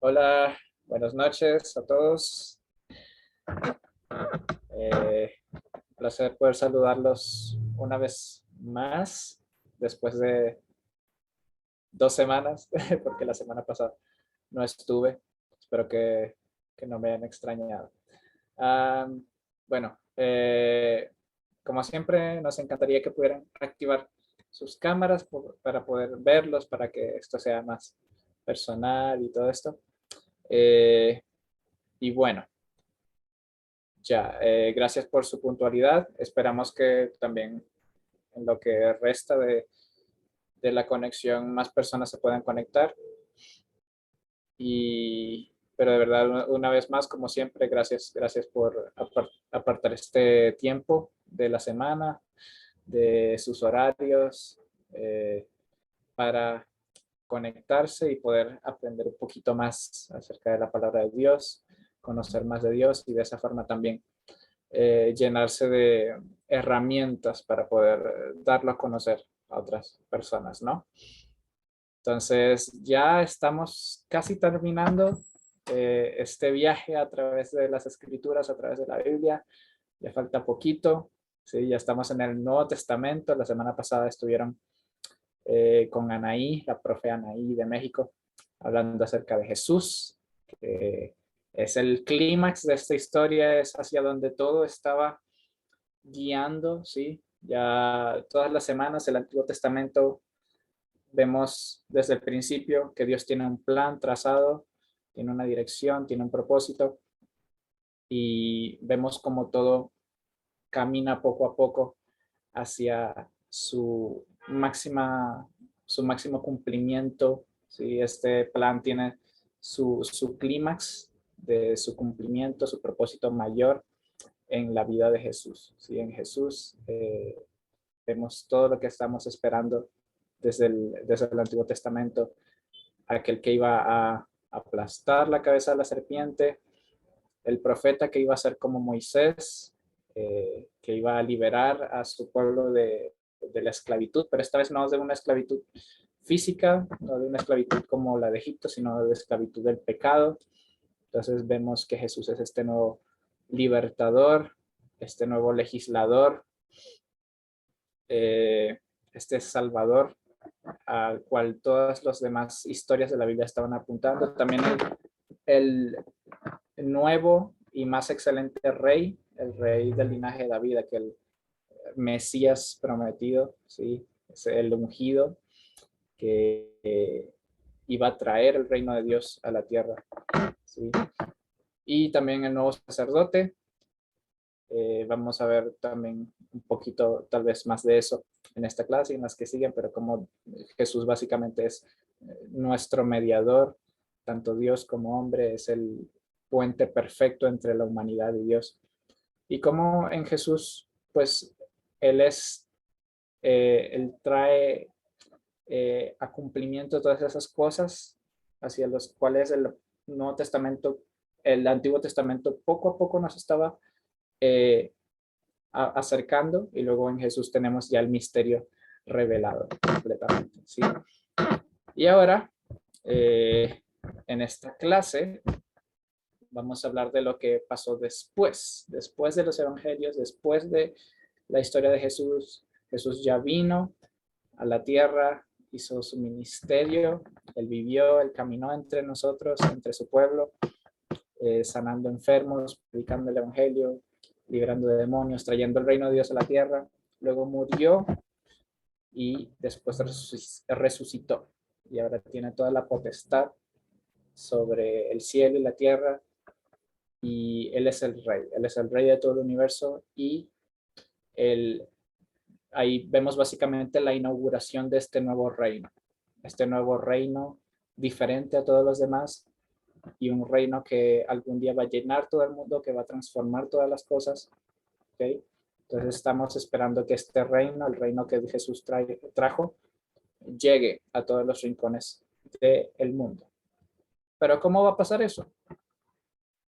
Hola, buenas noches a todos. Un placer poder saludarlos una vez más después de 2 semanas, porque la semana pasada no estuve. Espero que no me hayan extrañado. Bueno, como siempre, nos encantaría que pudieran activar sus cámaras para poder verlos, para que esto sea más personal y todo esto. Y bueno. Ya, gracias por su puntualidad. Esperamos que también en lo que resta de la conexión más personas se puedan conectar. Pero de verdad, una vez más, como siempre, gracias por apartar este tiempo de la semana, de sus horarios, para conectarse y poder aprender un poquito más acerca de la palabra de Dios, conocer más de Dios y de esa forma también llenarse de herramientas para poder darlo a conocer a otras personas, ¿no? Entonces, ya estamos casi terminando este viaje a través de las escrituras, a través de la Biblia. Ya falta poquito, ¿sí? Ya estamos en el Nuevo Testamento. La semana pasada estuvieron con Anaí, la profe Anaí de México, hablando acerca de Jesús, que es el clímax de esta historia, es hacia donde todo estaba guiando, ¿sí? Ya todas las semanas el Antiguo Testamento vemos desde el principio que Dios tiene un plan trazado, tiene una dirección, tiene un propósito y vemos como todo camina poco a poco hacia su máximo cumplimiento. ¿Sí? Este plan tiene su clímax de su cumplimiento, su propósito mayor en la vida de Jesús. ¿Sí? En Jesús vemos todo lo que estamos esperando desde el Antiguo Testamento, aquel que iba a aplastar la cabeza de la serpiente, el profeta que iba a ser como Moisés, que iba a liberar a su pueblo de la esclavitud, pero esta vez no de una esclavitud física, no de una esclavitud como la de Egipto, sino de esclavitud del pecado. Entonces vemos que Jesús es este nuevo libertador, este nuevo legislador, este salvador al cual todas las demás historias de la Biblia estaban apuntando. También el nuevo y más excelente rey, el rey del linaje de David, aquel Mesías prometido, ¿sí? Es el ungido que iba a traer el reino de Dios a la tierra, ¿sí? Y también el nuevo sacerdote. Vamos a ver también un poquito, tal vez más de eso en esta clase y en las que siguen, pero como Jesús básicamente es nuestro mediador, tanto Dios como hombre, es el puente perfecto entre la humanidad y Dios. Y como en Jesús, pues Él trae a cumplimiento todas esas cosas hacia los cuales el Nuevo Testamento, el Antiguo Testamento poco a poco nos estaba eh, acercando, y luego en Jesús tenemos ya el misterio revelado completamente, ¿sí? Y ahora, en esta clase, vamos a hablar de lo que pasó después de los evangelios, después de la historia de Jesús. Jesús ya vino a la tierra, hizo su ministerio, él vivió, él caminó entre nosotros, entre su pueblo, sanando enfermos, predicando el evangelio, librando de demonios, trayendo el reino de Dios a la tierra. Luego murió y después resucitó. Y ahora tiene toda la potestad sobre el cielo y la tierra. Y Él es el rey. Él es el rey de todo el universo. Y él, ahí vemos básicamente la inauguración de este nuevo reino. Este nuevo reino diferente a todos los demás, y un reino que algún día va a llenar todo el mundo, que va a transformar todas las cosas. ¿Okay? Entonces estamos esperando que este reino, el reino que Jesús trajo, llegue a todos los rincones del mundo. Pero ¿cómo va a pasar eso?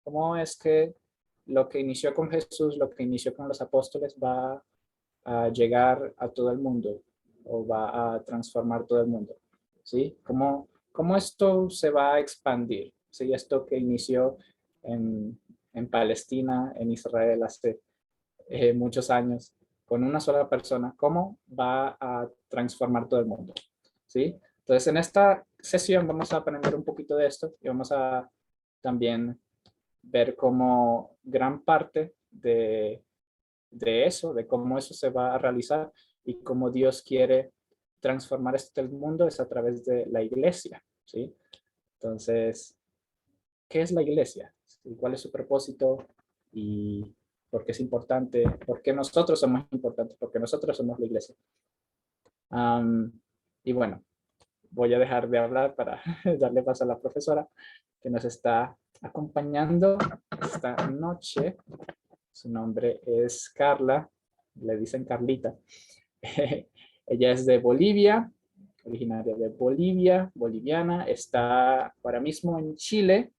¿Cómo es que lo que inició con Jesús, lo que inició con los apóstoles, va a llegar a todo el mundo o va a transformar todo el mundo? ¿Sí? ¿Cómo esto se va a expandir? ¿sí? Esto que inició en Palestina, en Israel hace muchos años, con una sola persona, ¿cómo va a transformar todo el mundo? ¿Sí? Entonces, en esta sesión vamos a aprender un poquito de esto y vamos a también ver cómo gran parte de eso, de cómo eso se va a realizar y cómo Dios quiere transformar este mundo es a través de la iglesia, ¿sí? Entonces, ¿qué es la iglesia? ¿Cuál es su propósito? ¿Y por qué es importante? ¿Por qué nosotros somos importantes? Porque nosotros somos la iglesia. Y bueno, voy a dejar de hablar para darle paso a la profesora que nos está acompañando esta noche. Su nombre es Carla, le dicen Carlita. Ella es de Bolivia, originaria de Bolivia, boliviana. Está ahora mismo en Chile,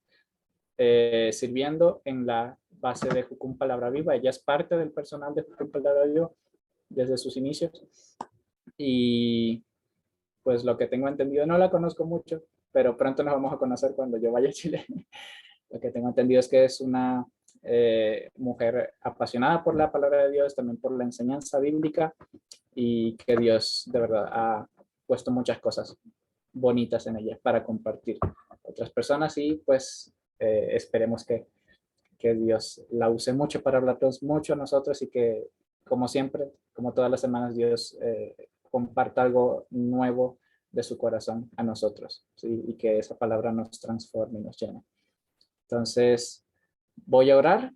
sirviendo en la base de Jucum Palabra Viva. Ella es parte del personal de Jucum Palabra Viva desde sus inicios. Y pues lo que tengo entendido, no la conozco mucho, pero pronto nos vamos a conocer cuando yo vaya a Chile. Lo que tengo entendido es que es una mujer apasionada por la palabra de Dios, también por la enseñanza bíblica, y que Dios de verdad ha puesto muchas cosas bonitas en ella para compartir a otras personas, y pues esperemos que Dios la use mucho para hablarnos mucho a nosotros, y que como siempre, como todas las semanas, Dios comparta algo nuevo de su corazón a nosotros, ¿sí? Y que esa palabra nos transforme y nos llene. Entonces, voy a orar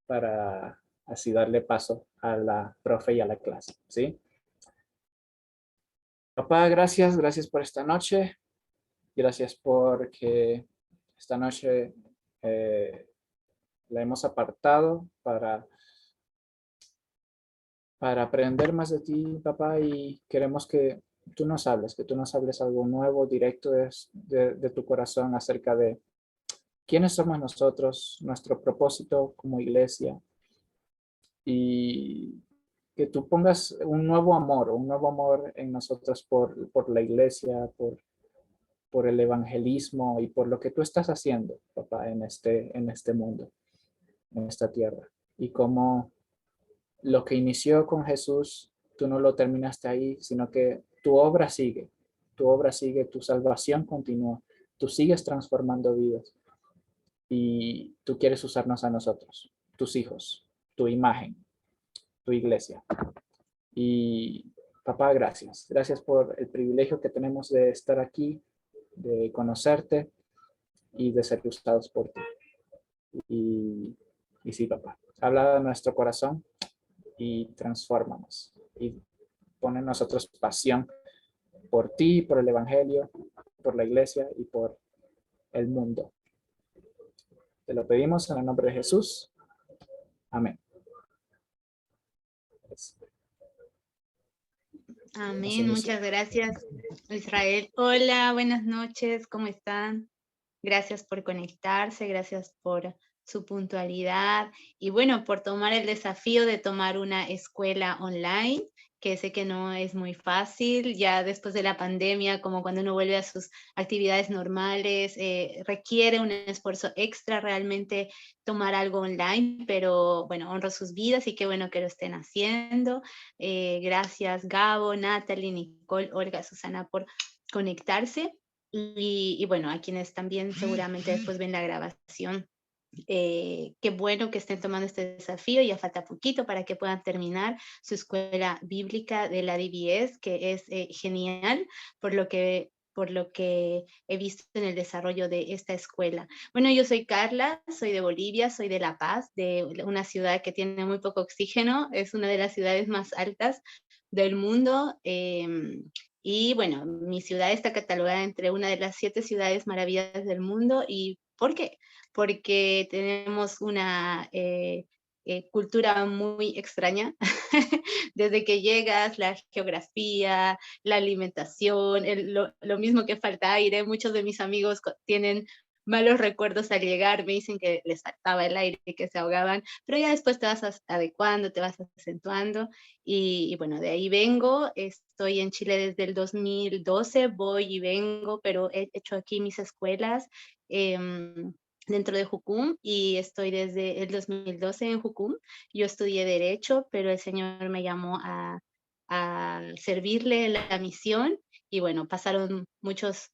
para así darle paso a la profe y a la clase, ¿sí? Papá, gracias por esta noche. Gracias porque esta noche la hemos apartado para aprender más de ti, papá, y queremos que tú nos hables algo nuevo, directo de tu corazón acerca de quiénes somos nosotros, nuestro propósito como iglesia, y que tú pongas un nuevo amor en nosotros por la iglesia, por el evangelismo y por lo que tú estás haciendo, papá, en este mundo, en esta tierra. Y cómo lo que inició con Jesús, tú no lo terminaste ahí, sino que tu obra sigue, tu salvación continúa, tú sigues transformando vidas y tú quieres usarnos a nosotros, tus hijos, tu imagen, tu iglesia. Y papá, gracias por el privilegio que tenemos de estar aquí, de conocerte y de ser usados por ti. Y sí, papá, habla de nuestro corazón y transfórmanos y pone en nosotros pasión por ti, por el evangelio, por la iglesia y por el mundo. Te lo pedimos en el nombre de Jesús. Amén. Amén, muchas gracias, Israel. Hola, buenas noches, ¿cómo están? Gracias por conectarse, gracias por su puntualidad y bueno, por tomar el desafío de tomar una escuela online, que sé que no es muy fácil, ya después de la pandemia, como cuando uno vuelve a sus actividades normales, requiere un esfuerzo extra realmente tomar algo online, pero bueno, honro sus vidas y qué bueno que lo estén haciendo. Gracias Gabo, Natalie, Nicole, Olga, Susana por conectarse. Y bueno, a quienes también seguramente después ven la grabación, qué bueno que estén tomando este desafío, ya falta poquito para que puedan terminar su escuela bíblica de la DBS, que es genial por lo que he visto en el desarrollo de esta escuela. Bueno, yo soy Carla, soy de Bolivia, soy de La Paz, de una ciudad que tiene muy poco oxígeno, es una de las ciudades más altas del mundo. Y bueno, mi ciudad está catalogada entre una de las 7 ciudades maravillas del mundo. ¿Y por qué? Porque tenemos una cultura muy extraña. Desde que llegas, la geografía, la alimentación, lo mismo que falta aire. Muchos de mis amigos tienen malos recuerdos al llegar, me dicen que les faltaba el aire, que se ahogaban, pero ya después te vas adecuando, te vas acentuando y bueno, de ahí vengo, estoy en Chile desde el 2012, voy y vengo, pero he hecho aquí mis escuelas, dentro de Jucum y estoy desde el 2012 en Jucum. Yo estudié Derecho, pero el Señor me llamó a servirle la misión y bueno, pasaron muchos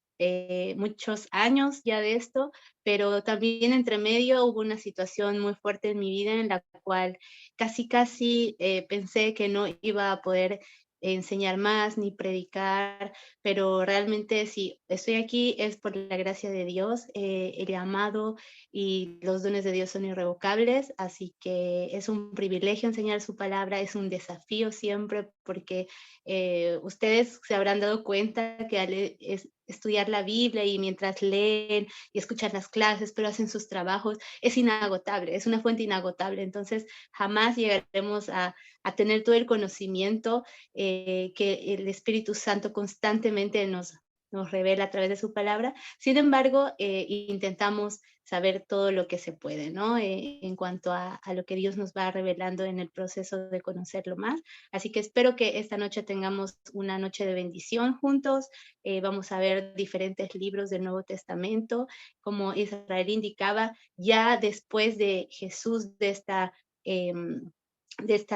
años ya de esto, pero también entre medio hubo una situación muy fuerte en mi vida en la cual casi pensé que no iba a poder enseñar más ni predicar, pero realmente si estoy aquí es por la gracia de Dios, el llamado y los dones de Dios son irrevocables, así que es un privilegio enseñar su palabra, es un desafío siempre porque ustedes se habrán dado cuenta que al estudiar la Biblia y mientras leen y escuchan las clases, pero hacen sus trabajos, es inagotable, es una fuente inagotable, entonces jamás llegaremos a tener todo el conocimiento que el Espíritu Santo constantemente nos revela a través de su palabra. Sin embargo, intentamos saber todo lo que se puede, ¿no? En cuanto a lo que Dios nos va revelando en el proceso de conocerlo más. Así que espero que esta noche tengamos una noche de bendición juntos. Vamos a ver diferentes libros del Nuevo Testamento. Como Israel indicaba, ya después de Jesús, de esta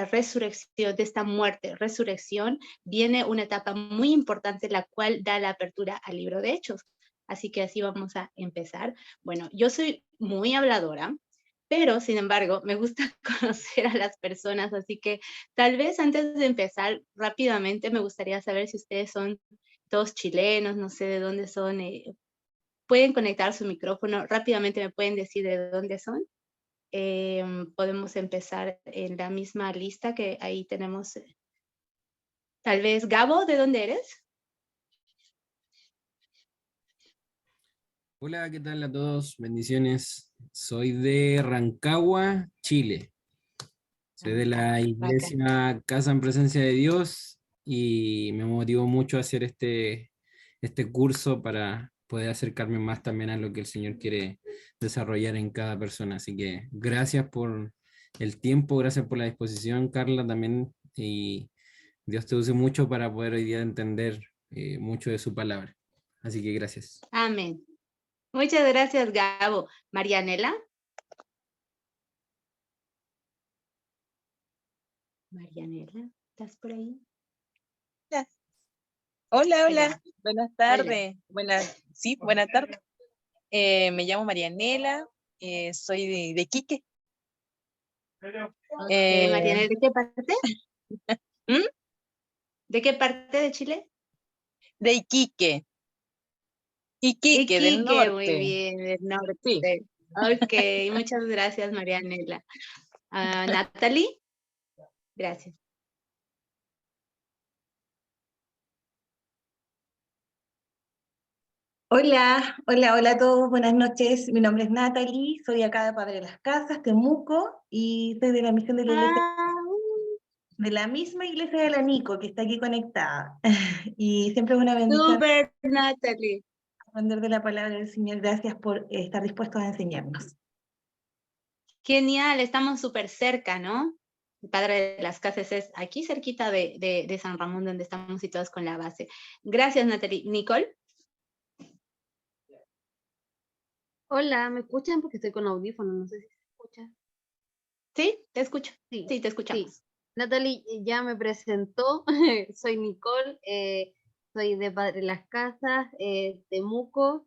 resurrección, de esta muerte, resurrección, viene una etapa muy importante, la cual da la apertura al libro de Hechos. Así que así vamos a empezar. Bueno, yo soy muy habladora, pero sin embargo me gusta conocer a las personas, así que tal vez antes de empezar rápidamente me gustaría saber si ustedes son todos chilenos, no sé de dónde son, pueden conectar su micrófono, rápidamente me pueden decir de dónde son. Podemos empezar en la misma lista que ahí tenemos. Tal vez, Gabo, ¿de dónde eres? Hola, ¿qué tal a todos? Bendiciones. Soy de Rancagua, Chile. Soy de la iglesia Casa en Presencia de Dios y me motivó mucho a hacer este curso para poder acercarme más también a lo que el Señor quiere desarrollar en cada persona. Así que gracias por el tiempo, gracias por la disposición, Carla, también. Y Dios te use mucho para poder hoy día entender mucho de su palabra. Así que gracias. Amén. Muchas gracias, Gabo. Marianela. Marianela, ¿estás por ahí? Hola, hola. Buenas tardes. Buenas tardes. Me llamo Marianela, soy de Iquique. Marianela, ¿de qué parte? ¿Mm? ¿De qué parte de Chile? De Iquique. Iquique, del norte. Muy bien, del norte. Sí. Ok, muchas gracias, Marianela. Natalie, gracias. Hola, hola a todos, buenas noches. Mi nombre es Natalie, soy acá de Padre Las Casas, Temuco, y soy de la misión de la iglesia, de la misma iglesia de la Nico, que está aquí conectada. Y siempre es una bendición Super, Natalie. aprender de la palabra del Señor. Gracias por estar dispuestos a enseñarnos. Genial, estamos súper cerca, ¿no? El Padre de las Casas es aquí cerquita de San Ramón, donde estamos situados con la base. Gracias, Natalie. Nicole. Hola, ¿me escuchan? Porque estoy con audífonos, no sé si se escucha. ¿Sí? ¿Te escucho? Sí, Sí, te escuchamos. sí. Natalie ya me presentó, soy Nicole, soy de Padre Las Casas, Temuco,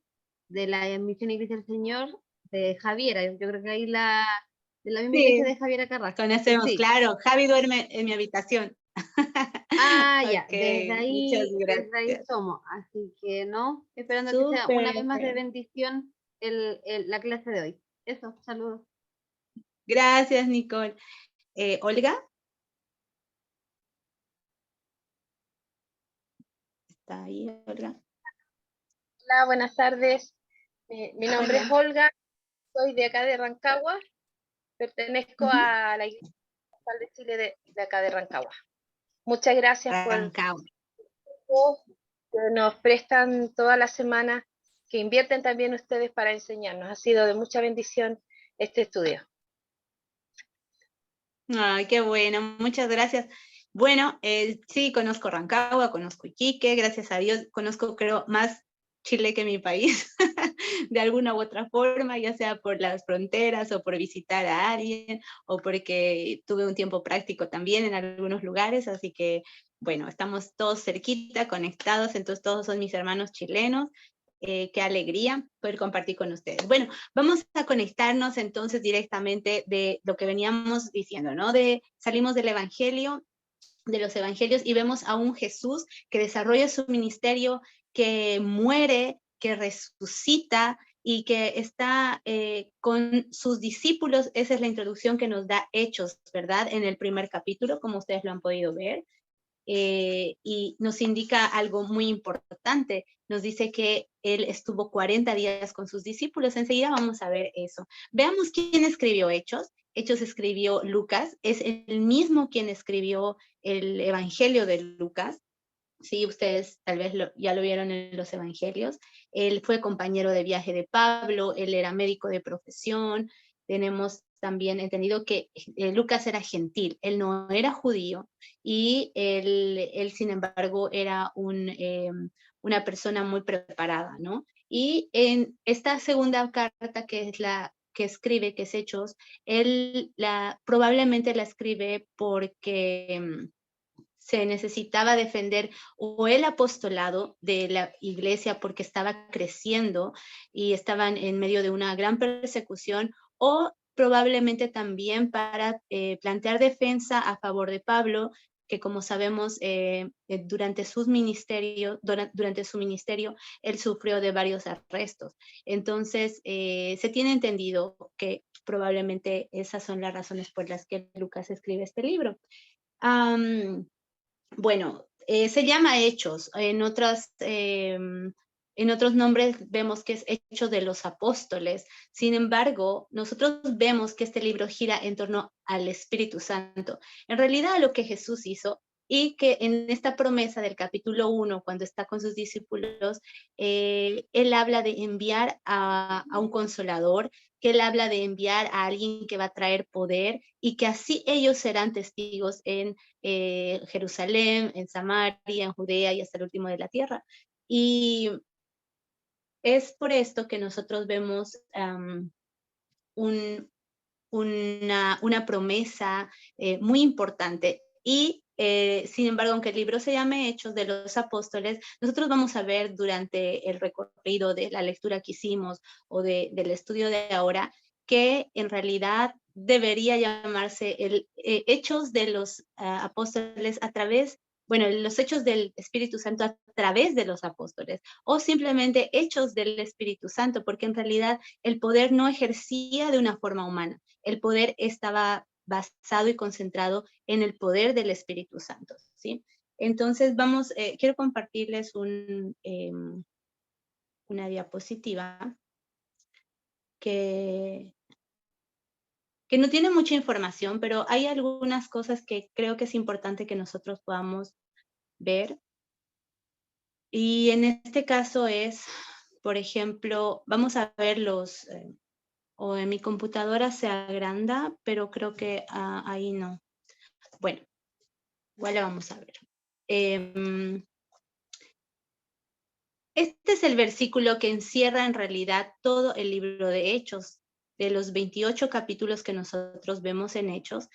de la Misión Iglesia del Señor, de Javiera, yo creo que ahí de la misma iglesia de Javiera Carrasco. Conocemos, Sí. Claro, Javi duerme en mi habitación. Ah, ya, Okay, desde ahí somos, así que no, esperando que sea una vez más de bendición la clase de hoy. Eso, saludos. Gracias, Nicole. Olga. ¿Está ahí, Olga? Hola, buenas tardes. Mi nombre es Olga, soy de acá de Rancagua, pertenezco a la Iglesia de Chile de acá de Rancagua. Muchas gracias por el tiempo que nos prestan toda la semana, que invierten también ustedes para enseñarnos. Ha sido de mucha bendición este estudio. Ay, qué bueno, muchas gracias. Bueno, sí, conozco Rancagua, conozco Iquique, gracias a Dios, conozco creo más Chile que mi país, de alguna u otra forma, ya sea por las fronteras o por visitar a alguien o porque tuve un tiempo práctico también en algunos lugares, así que bueno, estamos todos cerquita, conectados, entonces todos son mis hermanos chilenos. Qué alegría poder compartir con ustedes. Bueno, vamos a conectarnos entonces directamente de lo que veníamos diciendo, ¿no? Salimos del Evangelio, de los Evangelios, y vemos a un Jesús que desarrolla su ministerio, que muere, que resucita y que está con sus discípulos. Esa es la introducción que nos da Hechos, ¿verdad? En el primer capítulo, como ustedes lo han podido ver. Y nos indica algo muy importante. Nos dice que él estuvo 40 días con sus discípulos. Enseguida vamos a ver eso. Veamos quién escribió Hechos. Hechos escribió Lucas. Es el mismo quien escribió el Evangelio de Lucas. Sí, ustedes tal vez ya lo vieron en los Evangelios. Él fue compañero de viaje de Pablo. Él era médico de profesión. Tenemos también entendido que Lucas era gentil, él no era judío, y él sin embargo, era una persona muy preparada, ¿no? Y en esta segunda carta, que es la que escribe, que es Hechos, él probablemente la escribe porque se necesitaba defender o el apostolado de la iglesia porque estaba creciendo y estaban en medio de una gran persecución, o probablemente también para plantear defensa a favor de Pablo, que como sabemos durante su ministerio, él sufrió de varios arrestos. Entonces, se tiene entendido que probablemente esas son las razones por las que Lucas escribe este libro. Bueno, se llama Hechos. En otros nombres vemos que es Hechos de los Apóstoles. Sin embargo, nosotros vemos que este libro gira en torno al Espíritu Santo. En realidad, lo que Jesús hizo, y que en esta promesa del capítulo 1, cuando está con sus discípulos, él habla de enviar a un consolador, que él habla de enviar a alguien que va a traer poder, y que así ellos serán testigos en Jerusalén, en Samaria, en Judea y hasta el último de la tierra. Y es por esto que nosotros vemos una promesa muy importante. Y sin embargo, aunque el libro se llame Hechos de los Apóstoles, nosotros vamos a ver durante el recorrido de la lectura que hicimos o del estudio de ahora, que en realidad debería llamarse Hechos de los Apóstoles a través, bueno, los Hechos del Espíritu Santo a través de los apóstoles, o simplemente Hechos del Espíritu Santo, porque en realidad el poder no ejercía de una forma humana. El poder estaba basado y concentrado en el poder del Espíritu Santo, ¿sí? Entonces quiero compartirles una diapositiva que no tiene mucha información, pero hay algunas cosas que creo que es importante que nosotros podamos ver. Y en este caso por ejemplo, vamos a ver o en mi computadora se agranda, pero creo que ahí no. Bueno, igual la vamos a ver. Este es el versículo que encierra en realidad todo el libro de Hechos. De los 28 capítulos que nosotros vemos en Hechos,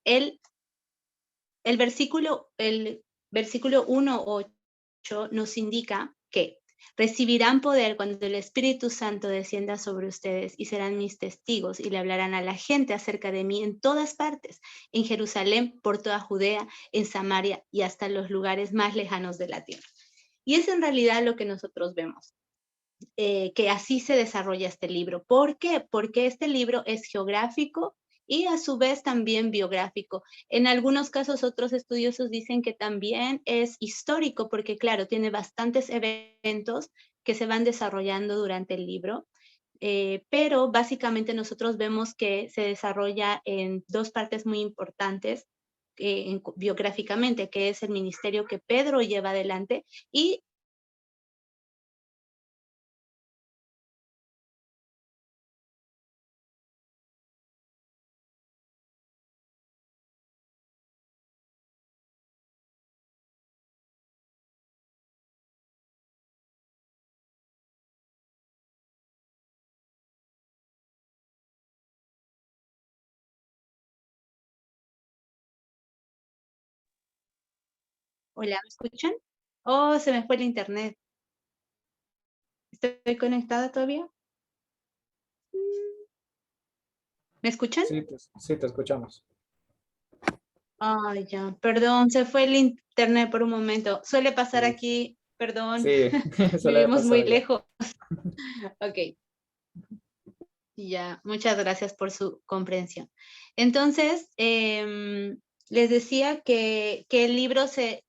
el versículo 1:8 nos indica que recibirán poder cuando el Espíritu Santo descienda sobre ustedes, y serán mis testigos, y le hablarán a la gente acerca de mí en todas partes, en Jerusalén, por toda Judea, en Samaria y hasta los lugares más lejanos de la tierra. Y es en realidad lo que nosotros vemos, que así se desarrolla este libro. ¿Por qué? Porque este libro es geográfico y a su vez también biográfico. En algunos casos, otros estudiosos dicen que también es histórico, porque claro, tiene bastantes eventos que se van desarrollando durante el libro, pero básicamente nosotros vemos que se desarrolla en dos partes muy importantes biográficamente, que es el ministerio que Pedro lleva adelante y Hola, ¿me escuchan? Oh, se me fue el internet. ¿Estoy conectada todavía? ¿Me escuchan? Sí, te escuchamos. Ay, ya, perdón, se fue el internet por un momento. Suele pasar Sí, aquí, perdón, sí, suele vivimos muy pasar ya. lejos. Ok, ya, muchas gracias por su comprensión. Entonces, les decía que el libro se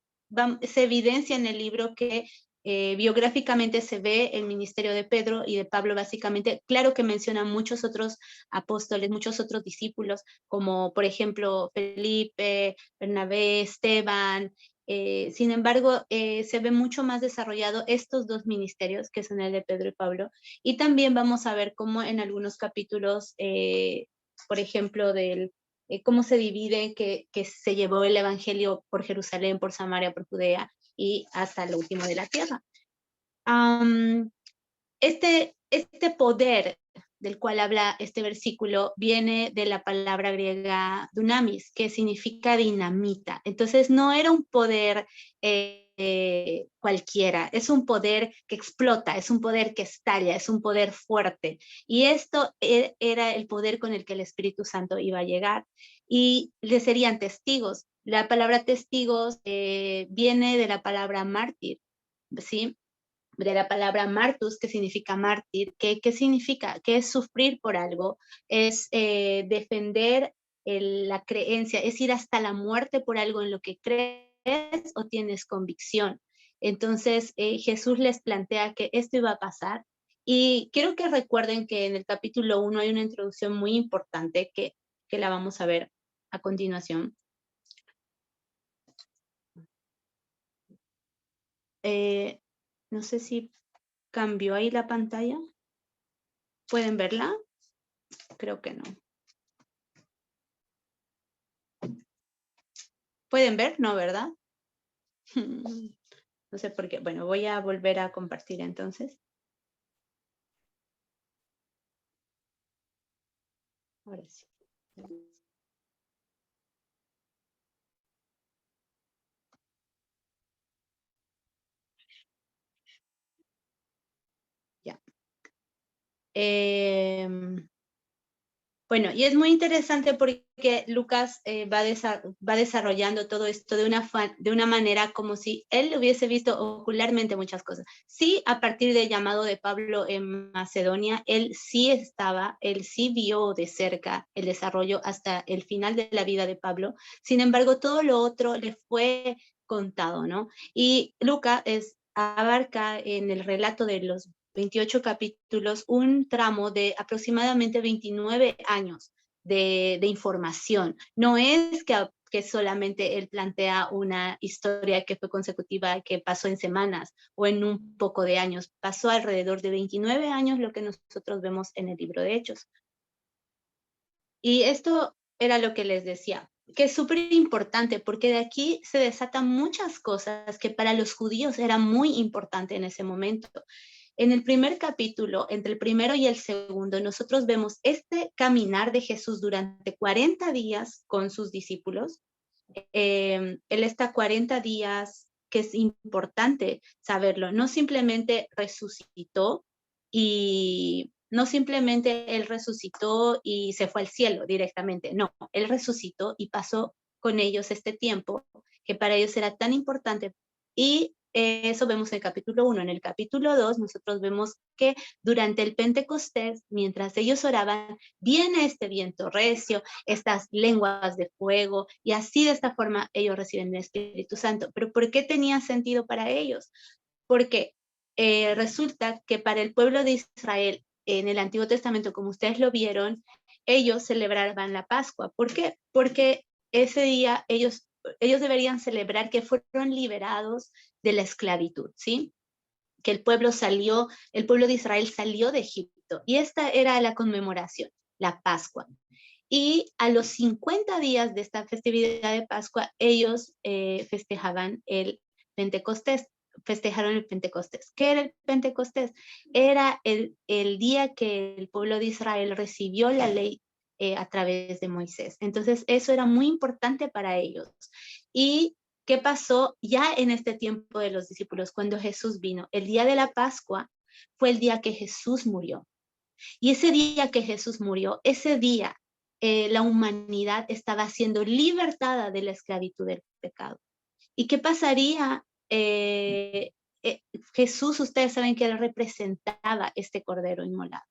evidencia en el libro que biográficamente se ve el ministerio de Pedro y de Pablo básicamente. Claro que menciona muchos otros apóstoles, muchos otros discípulos, como por ejemplo Felipe, Bernabé, Esteban. Sin embargo, se ve mucho más desarrollado estos dos ministerios, que son el de Pedro y Pablo, y también vamos a ver cómo en algunos capítulos, por ejemplo, cómo se divide que se llevó el evangelio por Jerusalén, por Samaria, por Judea y hasta lo último de la tierra. Este poder del cual habla este versículo viene de la palabra griega dunamis, que significa dinamita. Entonces no era un poder cualquiera, es un poder que explota, es un poder que estalla, es un poder fuerte. Y esto era el poder con el que el Espíritu Santo iba a llegar. Y le serían testigos. La palabra testigos viene de la palabra mártir, ¿sí? De la palabra martus, que significa mártir. ¿Qué significa? Que es sufrir por algo, es defender la creencia, es ir hasta la muerte por algo en lo que crees o tienes convicción. Entonces Jesús les plantea que esto iba a pasar, y quiero que recuerden que en el capítulo 1 hay una introducción muy importante que la vamos a ver a continuación. No sé si cambió ahí la pantalla. ¿Pueden verla? Creo que no. ¿Pueden ver? No, ¿verdad? No sé por qué. Bueno, voy a volver a compartir entonces. Ahora sí. Ya. Bueno, y es muy interesante porque Lucas va desarrollando todo esto de una manera como si él hubiese visto ocularmente muchas cosas. Sí, a partir del llamado de Pablo en Macedonia, él sí vio de cerca el desarrollo hasta el final de la vida de Pablo. Sin embargo, todo lo otro le fue contado, ¿no? Y Lucas abarca en el relato de los 28 capítulos, un tramo de aproximadamente 29 años de información. No es que solamente él plantea una historia que fue consecutiva, que pasó en semanas o en un poco de años. Pasó alrededor de 29 años, lo que nosotros vemos en el libro de Hechos. Y esto era lo que les decía, que es súper importante, porque de aquí se desatan muchas cosas que para los judíos era muy importante en ese momento. En el primer capítulo, entre el primero y el segundo, nosotros vemos este caminar de Jesús durante 40 días con sus discípulos. Él está 40 días, que es importante saberlo, no simplemente resucitó y no simplemente él resucitó y se fue al cielo directamente, no, él resucitó y pasó con ellos este tiempo que para ellos era tan importante. Y eso vemos en el capítulo 1. En el capítulo 2 nosotros vemos que durante el Pentecostés, mientras ellos oraban, viene este viento recio, estas lenguas de fuego, y así de esta forma ellos reciben el Espíritu Santo. ¿Pero por qué tenía sentido para ellos? Porque resulta que para el pueblo de Israel, en el Antiguo Testamento, como ustedes lo vieron, ellos celebraban la Pascua. ¿Por qué? Porque ese día ellos deberían celebrar que fueron liberados de la esclavitud, ¿sí? Que el pueblo de Israel salió de Egipto, y esta era la conmemoración, la Pascua. Y a los 50 días de esta festividad de Pascua, ellos festejaban el Pentecostés. Festejaron el Pentecostés. ¿Qué era el Pentecostés? Era el día que el pueblo de Israel recibió la ley a través de Moisés. Entonces, eso era muy importante para ellos. Y ¿qué pasó ya en este tiempo de los discípulos cuando Jesús vino? El día de la Pascua fue el día que Jesús murió. Y ese día que Jesús murió, ese día la humanidad estaba siendo libertada de la esclavitud del pecado. ¿Y qué pasaría? Jesús, ustedes saben que él representaba este cordero inmolado.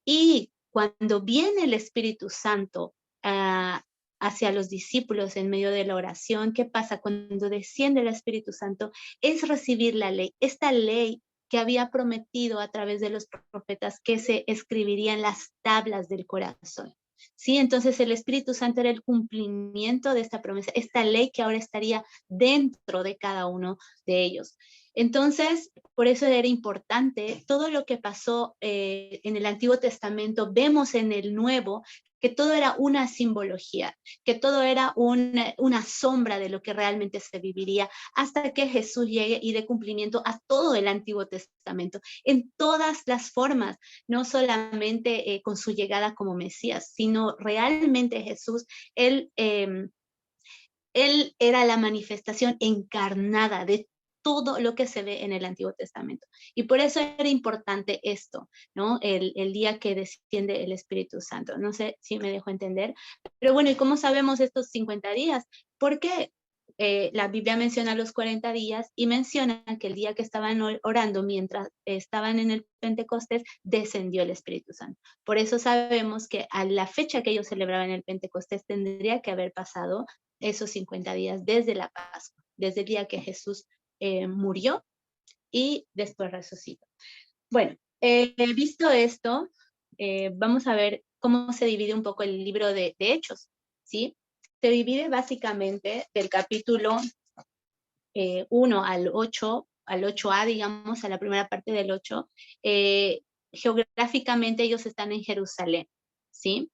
Y cuando viene el Espíritu Santo hacia los discípulos en medio de la oración, ¿qué pasa? Cuando desciende el Espíritu Santo es recibir la ley, esta ley que había prometido a través de los profetas que se escribiría en las tablas del corazón. ¿Sí? Entonces el Espíritu Santo era el cumplimiento de esta promesa, esta ley que ahora estaría dentro de cada uno de ellos. Entonces, por eso era importante todo lo que pasó en el Antiguo Testamento, vemos en el Nuevo que todo era una simbología, que todo era una sombra de lo que realmente se viviría hasta que Jesús llegue y dé cumplimiento a todo el Antiguo Testamento, en todas las formas, no solamente con su llegada como Mesías, sino realmente Jesús, él era la manifestación encarnada de todo lo que se ve en el Antiguo Testamento. Y por eso era importante esto, ¿no? El día que desciende el Espíritu Santo. No sé si me dejo entender. Pero bueno, ¿y cómo sabemos estos 50 días? Porque la Biblia menciona los 40 días y menciona que el día que estaban orando mientras estaban en el Pentecostés, descendió el Espíritu Santo. Por eso sabemos que a la fecha que ellos celebraban el Pentecostés tendría que haber pasado esos 50 días desde la Pascua, desde el día que Jesús murió y después resucitó. Bueno, visto esto, vamos a ver cómo se divide un poco el libro de Hechos, ¿sí? Se divide básicamente del capítulo 1 al 8, al 8a, digamos, a la primera parte del 8. Geográficamente ellos están en Jerusalén, ¿sí?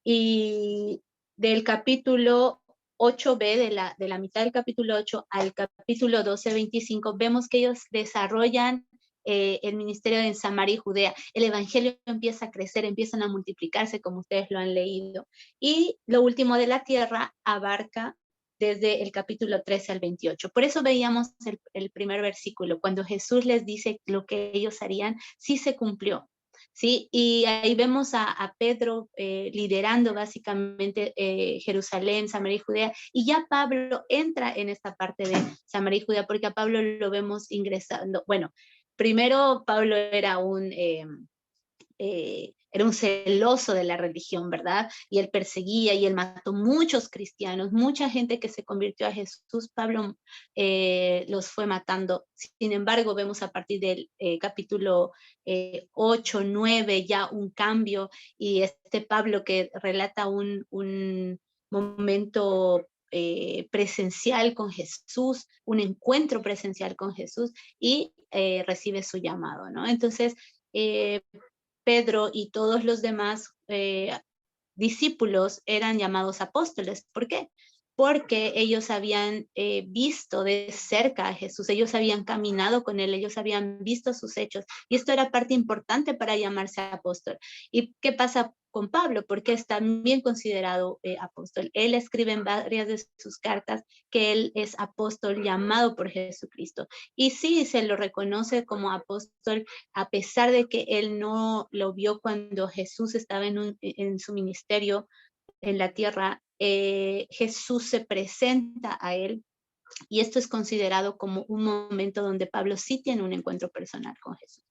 Y del capítulo 8b, de la mitad del capítulo 8 al capítulo 12-25, vemos que ellos desarrollan el ministerio en Samaria y Judea. El evangelio empieza a crecer, empiezan a multiplicarse, como ustedes lo han leído. Y lo último de la tierra abarca desde el capítulo 13 al 28. Por eso veíamos el primer versículo, cuando Jesús les dice lo que ellos harían, sí se cumplió. ¿Sí? Y ahí vemos a Pedro liderando básicamente Jerusalén, Samaria y Judea, y ya Pablo entra en esta parte de Samaria y Judea, porque a Pablo lo vemos ingresando. Bueno, primero Pablo era un celoso de la religión, ¿verdad? Y él perseguía y él mató muchos cristianos, mucha gente que se convirtió a Jesús, Pablo los fue matando. Sin embargo, vemos a partir del capítulo 8, 9 ya un cambio, y este Pablo que relata un momento presencial con Jesús, un encuentro presencial con Jesús, y recibe su llamado, ¿no? Entonces, Pedro y todos los demás discípulos eran llamados apóstoles. ¿Por qué? Porque ellos habían visto de cerca a Jesús, ellos habían caminado con él, ellos habían visto sus hechos, y esto era parte importante para llamarse apóstol. ¿Y qué pasa con Pablo? Porque es también considerado apóstol. Él escribe en varias de sus cartas que él es apóstol llamado por Jesucristo. Y sí, se lo reconoce como apóstol, a pesar de que él no lo vio cuando Jesús estaba en su ministerio en la tierra. Jesús se presenta a él, y esto es considerado como un momento donde Pablo sí tiene un encuentro personal con Jesús.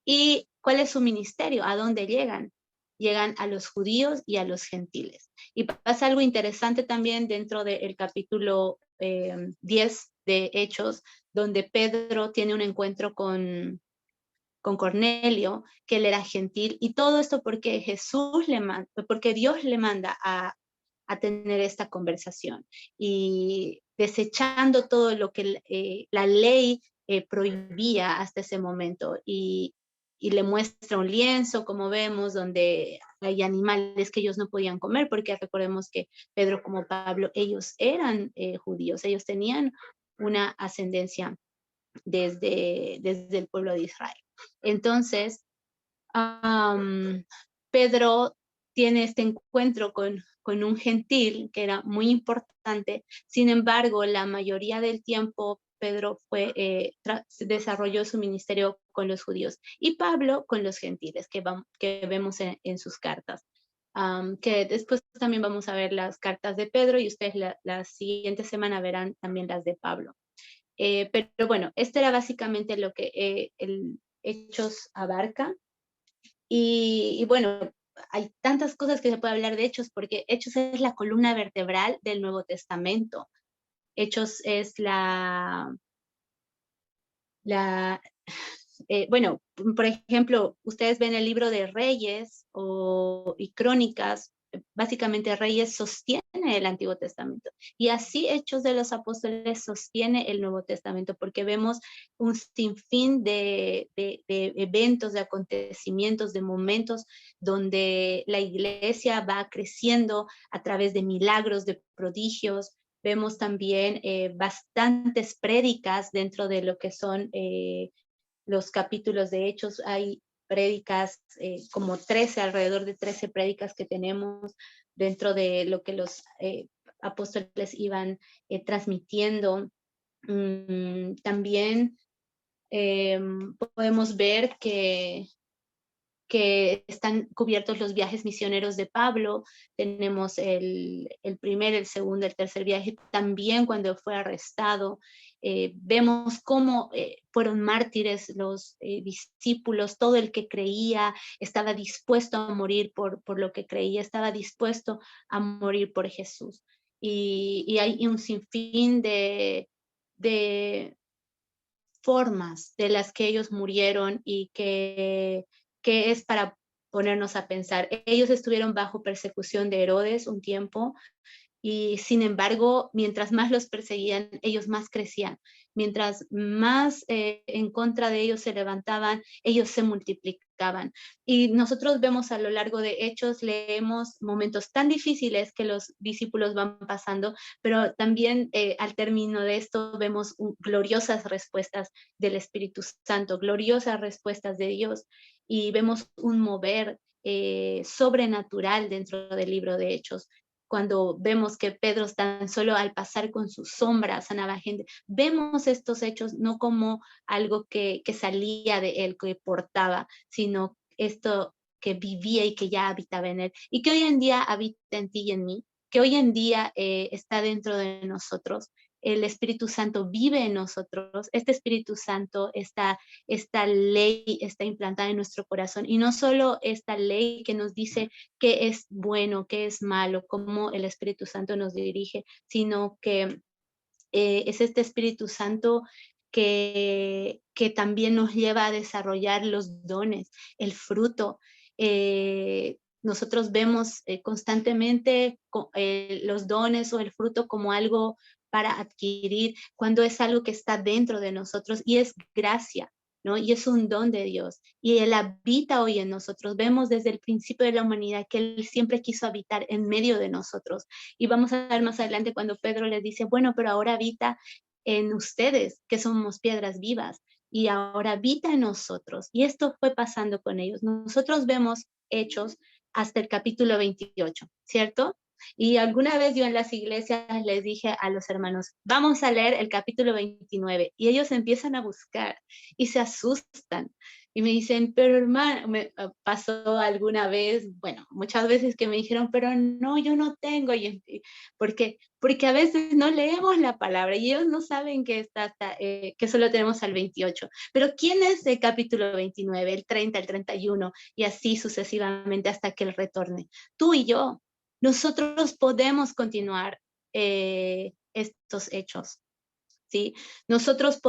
¿Y cuál es su ministerio? ¿A dónde llegan? Llegan a los judíos y a los gentiles. Y pasa algo interesante también dentro del capítulo 10 de Hechos, donde Pedro tiene un encuentro con Cornelio, que él era gentil, y todo esto porque porque Dios le manda a tener esta conversación, y desechando todo lo que la ley prohibía hasta ese momento, y le muestra un lienzo, como vemos, donde hay animales que ellos no podían comer, porque recordemos que Pedro como Pablo, ellos eran judíos, ellos tenían una ascendencia desde el pueblo de Israel. Entonces, Pedro tiene este encuentro con con un gentil, que era muy importante. Sin embargo, la mayoría del tiempo Pedro desarrolló su ministerio con los judíos y Pablo con los gentiles, que vemos en sus cartas. Que después también vamos a ver las cartas de Pedro y ustedes la siguiente semana verán también las de Pablo. Pero bueno, este era básicamente lo que el Hechos abarca. Y bueno, hay tantas cosas que se puede hablar de Hechos, porque Hechos es la columna vertebral del Nuevo Testamento. Hechos es bueno, por ejemplo, ustedes ven el libro de Reyes y Crónicas, básicamente Reyes sostiene el Antiguo Testamento. Y así Hechos de los Apóstoles sostiene el Nuevo Testamento, porque vemos un sinfín de eventos, de acontecimientos, de momentos donde la iglesia va creciendo a través de milagros, de prodigios. Vemos también bastantes prédicas dentro de lo que son los capítulos de Hechos. Hay prédicas, como 13, alrededor de 13 prédicas que tenemos dentro de lo que los apóstoles iban transmitiendo. También podemos ver que están cubiertos los viajes misioneros de Pablo. Tenemos el primer, el segundo, el tercer viaje, también cuando fue arrestado. Vemos cómo fueron mártires los discípulos, todo el que creía estaba dispuesto a morir por lo que creía, estaba dispuesto a morir por Jesús. Y hay un sinfín de formas de las que ellos murieron y que es para ponernos a pensar. Ellos estuvieron bajo persecución de Herodes un tiempo, y sin embargo, mientras más los perseguían, ellos más crecían. Mientras más en contra de ellos se levantaban, ellos se multiplicaban. Y nosotros vemos a lo largo de Hechos, leemos momentos tan difíciles que los discípulos van pasando, pero también al término de esto vemos gloriosas respuestas del Espíritu Santo, gloriosas respuestas de Dios, y vemos un mover sobrenatural dentro del libro de Hechos. Cuando vemos que Pedro tan solo al pasar con su sombra sanaba gente, vemos estos hechos no como algo que salía de él, que portaba, sino esto que vivía y que ya habitaba en él, y que hoy en día habita en ti y en mí, que hoy en día está dentro de nosotros. El Espíritu Santo vive en nosotros. Este Espíritu Santo, esta ley está implantada en nuestro corazón, y no solo esta ley que nos dice qué es bueno, qué es malo, cómo el Espíritu Santo nos dirige, sino que es este Espíritu Santo que también nos lleva a desarrollar los dones, el fruto. Nosotros vemos constantemente los dones o el fruto como algo para adquirir, cuando es algo que está dentro de nosotros y es gracia, ¿no? Y es un don de Dios, y Él habita hoy en nosotros. Vemos desde el principio de la humanidad que Él siempre quiso habitar en medio de nosotros, y vamos a ver más adelante cuando Pedro les dice, bueno, pero ahora habita en ustedes, que somos piedras vivas, y ahora habita en nosotros, y esto fue pasando con ellos. Nosotros vemos Hechos hasta el capítulo 28, ¿cierto? Y alguna vez yo en las iglesias les dije a los hermanos, vamos a leer el capítulo 29, y ellos empiezan a buscar y se asustan y me dicen, pero hermano, me pasó alguna vez, bueno, muchas veces que me dijeron, pero no, yo no tengo, porque a veces no leemos la palabra y ellos no saben que que solo tenemos al 28, pero ¿quién es el capítulo 29, el 30, el 31 y así sucesivamente hasta que Él retorne? Tú y yo. Nosotros podemos continuar estos hechos, ¿sí? Nosotros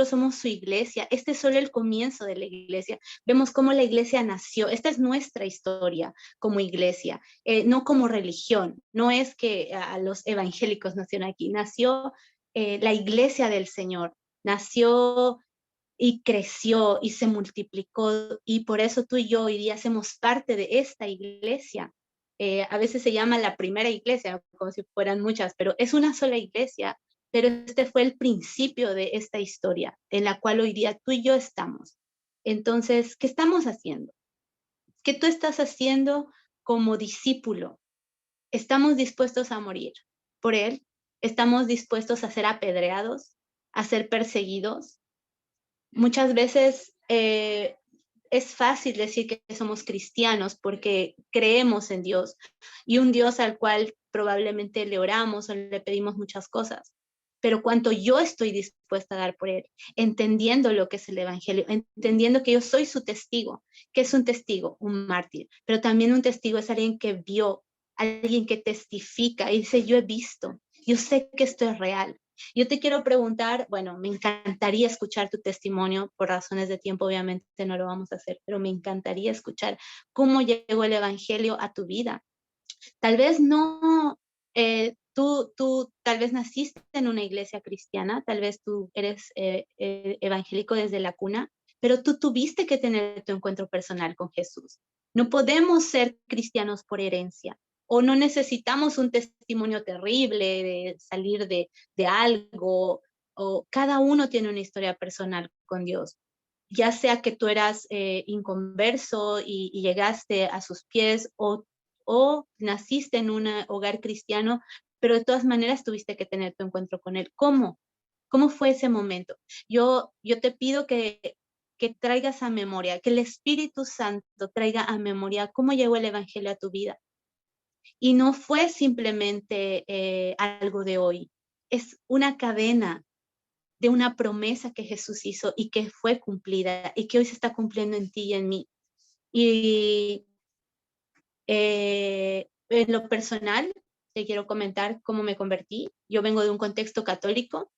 somos su iglesia. Este es solo el comienzo de la iglesia. Vemos cómo la iglesia nació. Esta es nuestra historia como iglesia, no como religión. No es que a los evangélicos nacieron aquí. Nació la iglesia del Señor. Nació y creció y se multiplicó, y por eso tú y yo hoy día hacemos parte de esta iglesia. A veces se llama la primera iglesia, como si fueran muchas, pero es una sola iglesia, pero este fue el principio de esta historia, en la cual hoy día tú y yo estamos. Entonces, ¿qué estamos haciendo? ¿Qué tú estás haciendo como discípulo? estamos dispuestos a morir por Él, estamos dispuestos a ser apedreados, a ser perseguidos. Muchas veces es fácil decir que somos cristianos porque creemos en Dios, y un Dios al cual probablemente le oramos o le pedimos muchas cosas. Pero cuánto yo estoy dispuesta a dar por Él, entendiendo lo que es el Evangelio, entendiendo que yo soy su testigo. ¿Qué es un testigo? Un mártir. Pero también un testigo es alguien que vio, alguien que testifica y dice, yo he visto, yo sé que esto es real. Yo te quiero preguntar, bueno, me encantaría escuchar tu testimonio, por razones de tiempo obviamente no lo vamos a hacer, pero me encantaría escuchar cómo llegó el Evangelio a tu vida. Tal vez no, tú tal vez naciste en una iglesia cristiana, tal vez tú eres evangélico desde la cuna, pero tú tuviste que tener tu encuentro personal con Jesús. No podemos ser cristianos por herencia, o no necesitamos un testimonio terrible de salir de algo, o cada uno tiene una historia personal con Dios. Ya sea que tú eras inconverso y llegaste a sus pies, o naciste en un hogar cristiano, pero de todas maneras tuviste que tener tu encuentro con Él. ¿Cómo? ¿Cómo fue ese momento? Yo te pido que traigas a memoria, que el Espíritu Santo traiga a memoria cómo llegó el Evangelio a tu vida. Y no fue simplemente algo de hoy, es una cadena de una promesa que Jesús hizo y que fue cumplida y que hoy se está cumpliendo en ti y en mí. Y en lo personal, te quiero comentar cómo me convertí. Yo vengo de un contexto católico,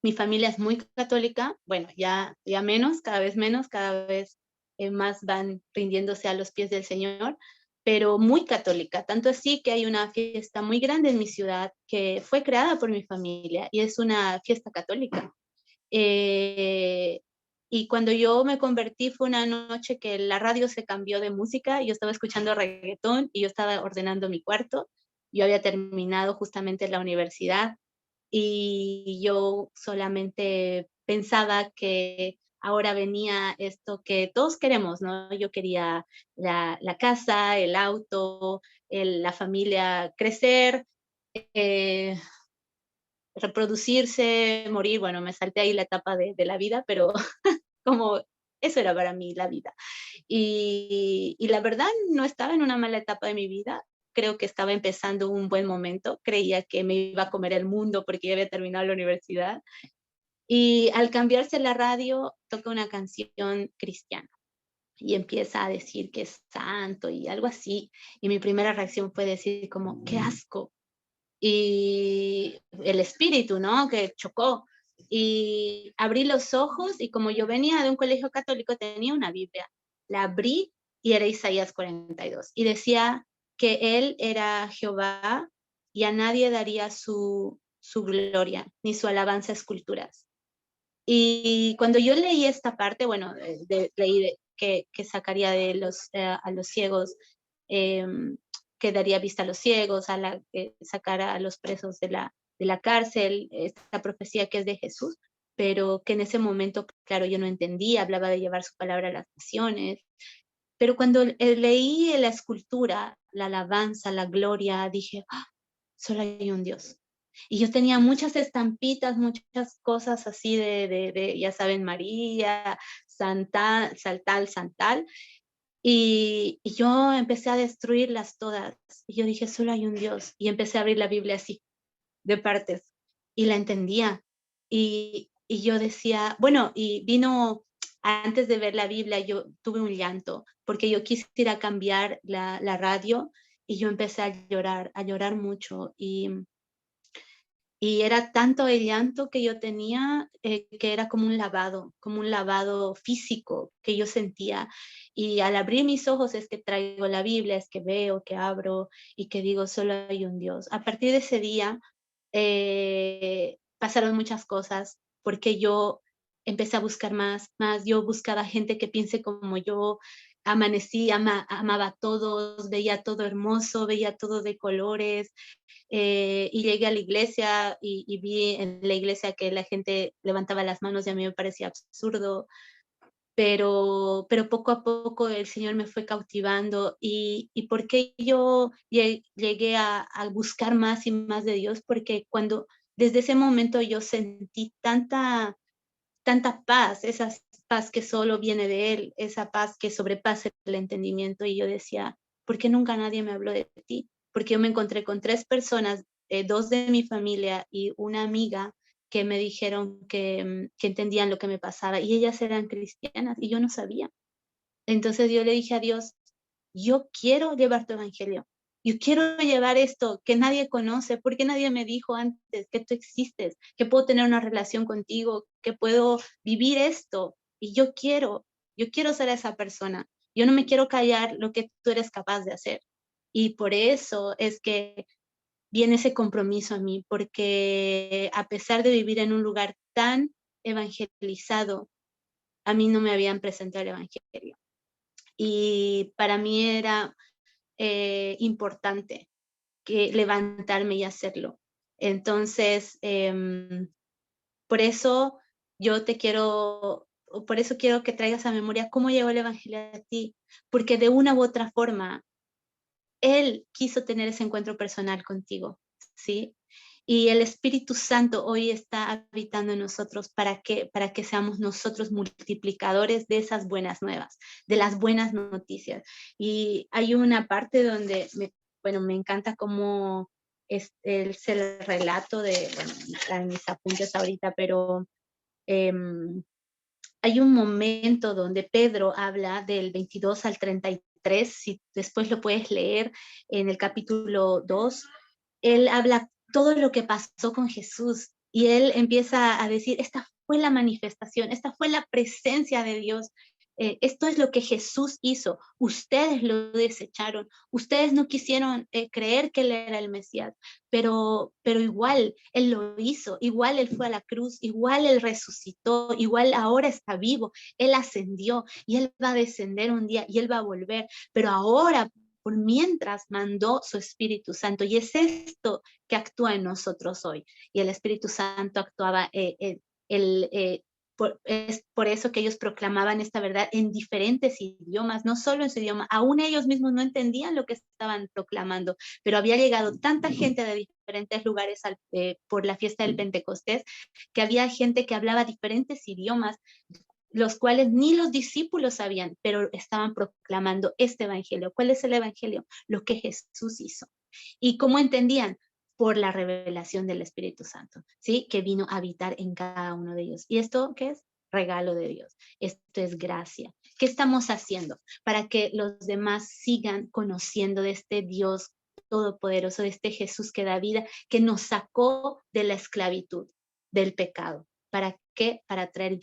mi familia es muy católica, bueno, ya menos, cada vez más van rindiéndose a los pies del Señor, pero muy católica, tanto así que hay una fiesta muy grande en mi ciudad que fue creada por mi familia y es una fiesta católica. Y cuando yo me convertí fue una noche que la radio se cambió de música, yo estaba escuchando reggaetón y yo estaba ordenando mi cuarto, yo había terminado justamente la universidad y yo solamente pensaba que ahora venía esto que todos queremos, ¿no? Yo quería la casa, el auto, la familia, crecer, eh, reproducirse, morir. Bueno, me salté ahí la etapa de la vida, pero como eso era para mí la vida. Y la verdad no estaba en una mala etapa de mi vida, creo que estaba empezando un buen momento, creía que me iba a comer el mundo porque ya había terminado la universidad. Y al cambiarse la radio, toca una canción cristiana y empieza a decir que es santo y algo así. Y mi primera reacción fue decir como, qué asco. Y el espíritu, ¿no? Que chocó. Y abrí los ojos y como yo venía de un colegio católico, tenía una Biblia. La abrí y era Isaías 42. Y decía que Él era Jehová y a nadie daría su gloria ni su alabanza a esculturas. Y cuando yo leí esta parte, bueno, leí que sacaría de a los ciegos, que daría vista a los ciegos, sacara a los presos de la cárcel, esta profecía que es de Jesús, pero que en ese momento, claro, yo no entendía, hablaba de llevar su palabra a las naciones, pero cuando leí la escultura, la alabanza, la gloria, dije, ¡ah! Solo hay un Dios. Y yo tenía muchas estampitas, muchas cosas así ya saben, María, Santal. Y yo empecé a destruirlas todas. Y yo dije, solo hay un Dios. Y empecé a abrir la Biblia así, de partes. Y la entendía. Y yo decía, bueno, y vino, antes de ver la Biblia, yo tuve un llanto, porque yo quise ir a cambiar la radio y yo empecé a llorar mucho. Y era tanto el llanto que yo tenía, que era como un lavado físico que yo sentía. Y al abrir mis ojos es que traigo la Biblia, es que veo, que abro y que digo, solo hay un Dios. A partir de ese día pasaron muchas cosas porque yo empecé a buscar más. Yo buscaba gente que piense como yo, amanecí, amaba a todos, veía todo hermoso, veía todo de colores. Y llegué a la iglesia y vi en la iglesia que la gente levantaba las manos y a mí me parecía absurdo. pero poco a poco el Señor me fue cautivando. ¿Y por qué yo llegué a buscar más y más de Dios? Porque desde ese momento yo sentí tanta paz, esa paz que solo viene de Él, esa paz que sobrepasa el entendimiento. Y yo decía, ¿por qué nunca nadie me habló de ti? Porque yo me encontré con 3 personas, 2 de mi familia y una amiga, que me dijeron que entendían lo que me pasaba, y ellas eran cristianas y yo no sabía. Entonces yo le dije a Dios, yo quiero llevar tu evangelio. Yo quiero llevar esto que nadie conoce, porque nadie me dijo antes que tú existes, que puedo tener una relación contigo, que puedo vivir esto. Y yo quiero ser esa persona. Yo no me quiero callar lo que tú eres capaz de hacer. Y por eso es que viene ese compromiso a mí, porque a pesar de vivir en un lugar tan evangelizado, a mí no me habían presentado el evangelio. Y para mí era importante levantarme y hacerlo. Entonces, por eso por eso quiero que traigas a memoria cómo llegó el evangelio a ti, porque de una u otra forma, Él quiso tener ese encuentro personal contigo, ¿sí? Y el Espíritu Santo hoy está habitando en nosotros para que seamos nosotros multiplicadores de esas buenas nuevas, de las buenas noticias. Y hay una parte donde me encanta cómo es el relato en mis apuntes ahorita, pero hay un momento donde Pedro habla del 22 al 33, si después lo puedes leer en el capítulo 2, él habla todo lo que pasó con Jesús y él empieza a decir, esta fue la manifestación, esta fue la presencia de Dios. Esto es lo que Jesús hizo. Ustedes lo desecharon. Ustedes no quisieron creer que Él era el Mesías, pero igual Él lo hizo. Igual Él fue a la cruz. Igual Él resucitó. Igual ahora está vivo. Él ascendió y Él va a descender un día y Él va a volver. Pero ahora, por mientras, mandó su Espíritu Santo. Y es esto que actúa en nosotros hoy. Y el Espíritu Santo actuaba es por eso que ellos proclamaban esta verdad en diferentes idiomas, no solo en su idioma, aún ellos mismos no entendían lo que estaban proclamando, pero había llegado tanta gente de diferentes lugares por la fiesta del Pentecostés, que había gente que hablaba diferentes idiomas, los cuales ni los discípulos sabían, pero estaban proclamando este evangelio. ¿Cuál es el evangelio? Lo que Jesús hizo. ¿Y cómo entendían? Por la revelación del Espíritu Santo, ¿sí? Que vino a habitar en cada uno de ellos. ¿Y esto qué es? Regalo de Dios. Esto es gracia. ¿Qué estamos haciendo para que los demás sigan conociendo de este Dios todopoderoso, de este Jesús que da vida, que nos sacó de la esclavitud, del pecado? ¿Para qué? Para traer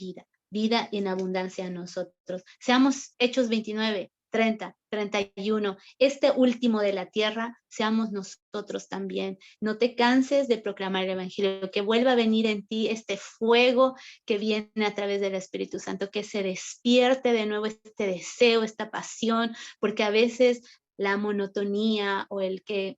vida en abundancia a nosotros. Seamos Hechos 29, 30, 31, este último de la tierra, seamos nosotros también. No te canses de proclamar el evangelio, que vuelva a venir en ti este fuego que viene a través del Espíritu Santo, que se despierte de nuevo este deseo, esta pasión, porque a veces la monotonía o el que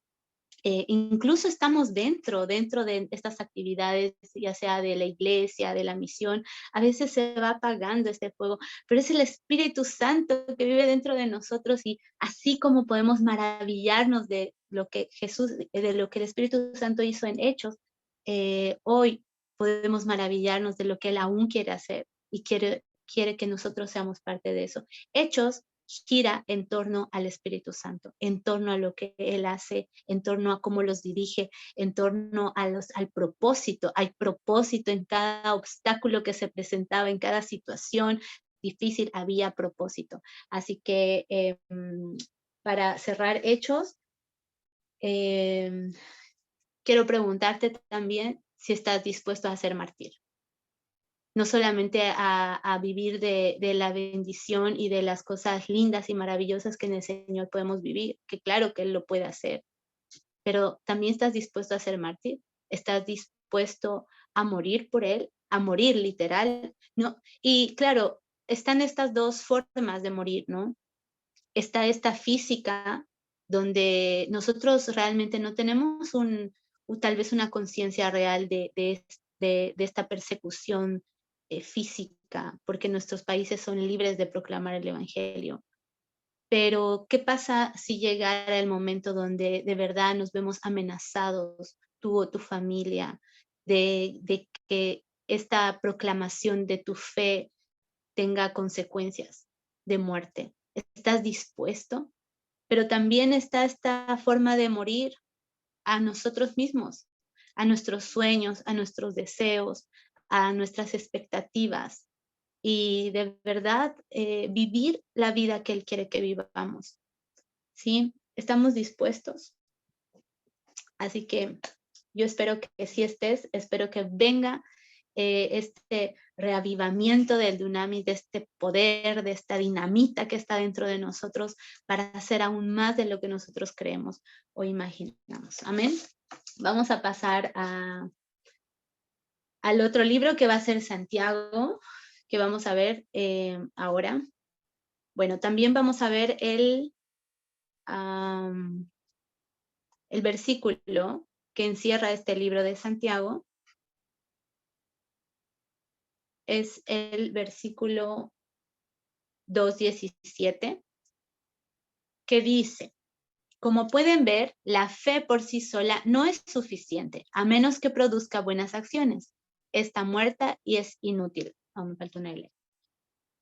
incluso estamos dentro de estas actividades, ya sea de la iglesia, de la misión, a veces se va apagando este fuego, pero es el Espíritu Santo que vive dentro de nosotros y así como podemos maravillarnos de lo que de lo que el Espíritu Santo hizo en Hechos, hoy podemos maravillarnos de lo que Él aún quiere hacer y quiere que nosotros seamos parte de eso. Hechos gira en torno al Espíritu Santo, en torno a lo que Él hace, en torno a cómo los dirige, en torno al propósito. Hay propósito en cada obstáculo que se presentaba, en cada situación difícil había propósito. Así que para cerrar Hechos, quiero preguntarte también si estás dispuesto a ser mártir. No solamente a vivir de la bendición y de las cosas lindas y maravillosas que en el Señor podemos vivir, que claro que Él lo puede hacer, pero también estás dispuesto a ser mártir, estás dispuesto a morir por Él, a morir literal, ¿no? Y claro, están estas dos formas de morir, ¿no? Está esta física, donde nosotros realmente no tenemos tal vez una conciencia real de esta persecución física pacífica, porque nuestros países son libres de proclamar el evangelio. Pero, ¿qué pasa si llegara el momento donde de verdad nos vemos amenazados, tú o tu familia, de que esta proclamación de tu fe tenga consecuencias de muerte? ¿Estás dispuesto? Pero también está esta forma de morir a nosotros mismos, a nuestros sueños, a nuestros deseos, a nuestras expectativas. Y de verdad vivir la vida que Él quiere que vivamos. ¿Sí? ¿Estamos dispuestos? Así que yo espero que sí estés, espero que venga este reavivamiento del dunamis, de este poder, de esta dinamita que está dentro de nosotros para hacer aún más de lo que nosotros creemos o imaginamos. Amén. Vamos a pasar al otro libro que va a ser Santiago, que vamos a ver ahora. Bueno, también vamos a ver el versículo que encierra este libro de Santiago. Es el versículo 2:17, que dice: como pueden ver, la fe por sí sola no es suficiente, a menos que produzca buenas acciones. Está muerta y es inútil. Oh, me falta una L.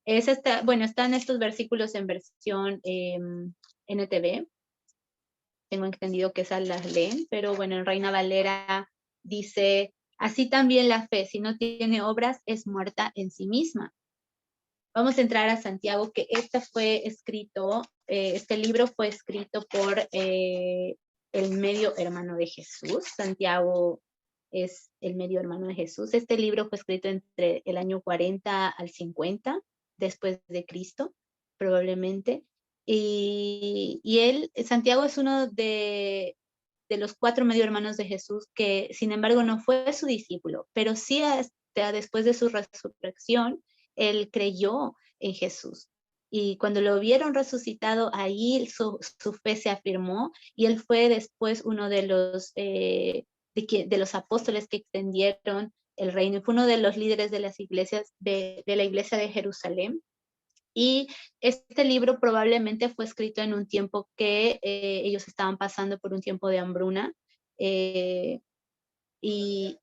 Están estos versículos en versión NTV. Tengo entendido que esas las leen, pero bueno, en Reina Valera dice: así también la fe, si no tiene obras, es muerta en sí misma. Vamos a entrar a Santiago, que este libro fue escrito por el medio hermano de Jesús. Santiago es el medio hermano de Jesús. Este libro fue escrito entre el año 40 al 50 después de Cristo, probablemente. Y Santiago es uno de los 4 medio hermanos de Jesús, que sin embargo no fue su discípulo, pero sí después de su resurrección, él creyó en Jesús. Y cuando lo vieron resucitado, ahí su fe se afirmó, y él fue después uno de los apóstoles que extendieron el reino. Fue uno de los líderes de las iglesias, de la iglesia de Jerusalén. Y este libro probablemente fue escrito en un tiempo que ellos estaban pasando por un tiempo de hambruna. Y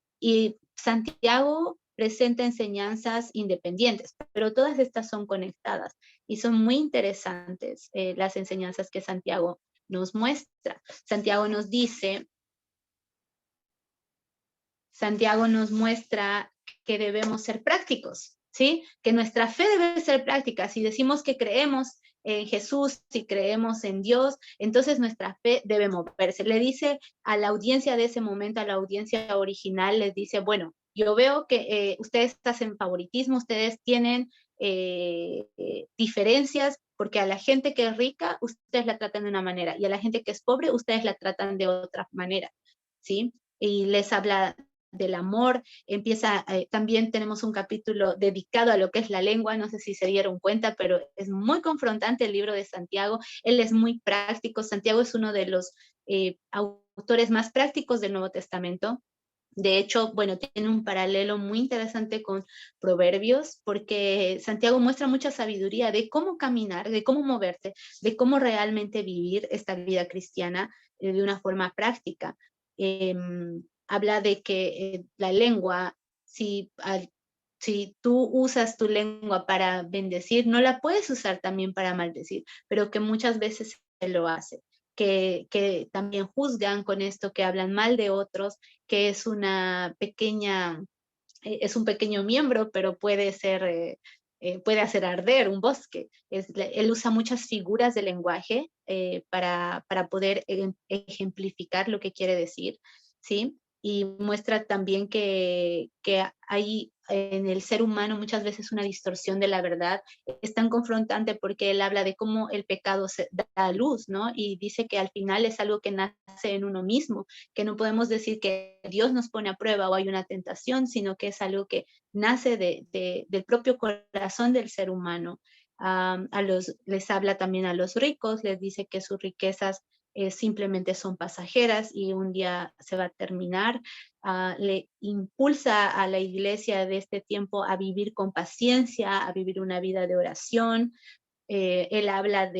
Santiago presenta enseñanzas independientes, pero todas estas son conectadas y son muy interesantes las enseñanzas que Santiago nos muestra. Santiago nos muestra que debemos ser prácticos, ¿sí? Que nuestra fe debe ser práctica. Si decimos que creemos en Jesús, si creemos en Dios, entonces nuestra fe debe moverse. Le dice a la audiencia de ese momento, a la audiencia original, les dice: bueno, yo veo que ustedes hacen favoritismo, ustedes tienen diferencias, porque a la gente que es rica, ustedes la tratan de una manera, y a la gente que es pobre, ustedes la tratan de otra manera, ¿sí? Y les habla del amor. También tenemos un capítulo dedicado a lo que es la lengua. No sé si se dieron cuenta, pero es muy confrontante el libro de Santiago. Él es muy práctico. Santiago es uno de los autores más prácticos del Nuevo Testamento. De hecho, bueno, tiene un paralelo muy interesante con Proverbios, porque Santiago muestra mucha sabiduría de cómo caminar, de cómo moverse, de cómo realmente vivir esta vida cristiana de una forma práctica. Habla de que la lengua, si tú usas tu lengua para bendecir, no la puedes usar también para maldecir, pero que muchas veces se lo hace. Que también juzgan con esto, que hablan mal de otros, que es un pequeño miembro, pero puede hacer arder un bosque. Él usa muchas figuras de lenguaje para poder ejemplificar lo que quiere decir, ¿sí? Y muestra también que hay en el ser humano muchas veces una distorsión de la verdad. Es tan confrontante porque él habla de cómo el pecado se da a luz, ¿no? Y dice que al final es algo que nace en uno mismo, que no podemos decir que Dios nos pone a prueba o hay una tentación, sino que es algo que nace del propio corazón del ser humano. Les habla también a los ricos, les dice que sus riquezas simplemente son pasajeras y un día se va a terminar. Le impulsa a la iglesia de este tiempo a vivir con paciencia, a vivir una vida de oración. Él habla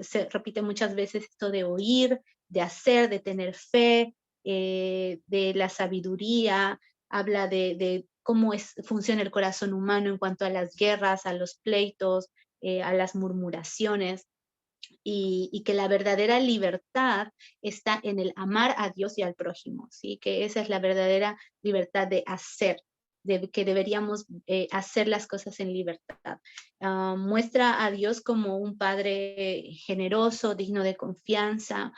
se repite muchas veces esto de oír, de hacer, de tener fe, de la sabiduría, habla de cómo funciona el corazón humano en cuanto a las guerras, a los pleitos, a las murmuraciones, y que la verdadera libertad está en el amar a Dios y al prójimo, ¿sí? Que esa es la verdadera libertad de hacer, que deberíamos hacer las cosas en libertad. Muestra a Dios como un Padre generoso, digno de confianza.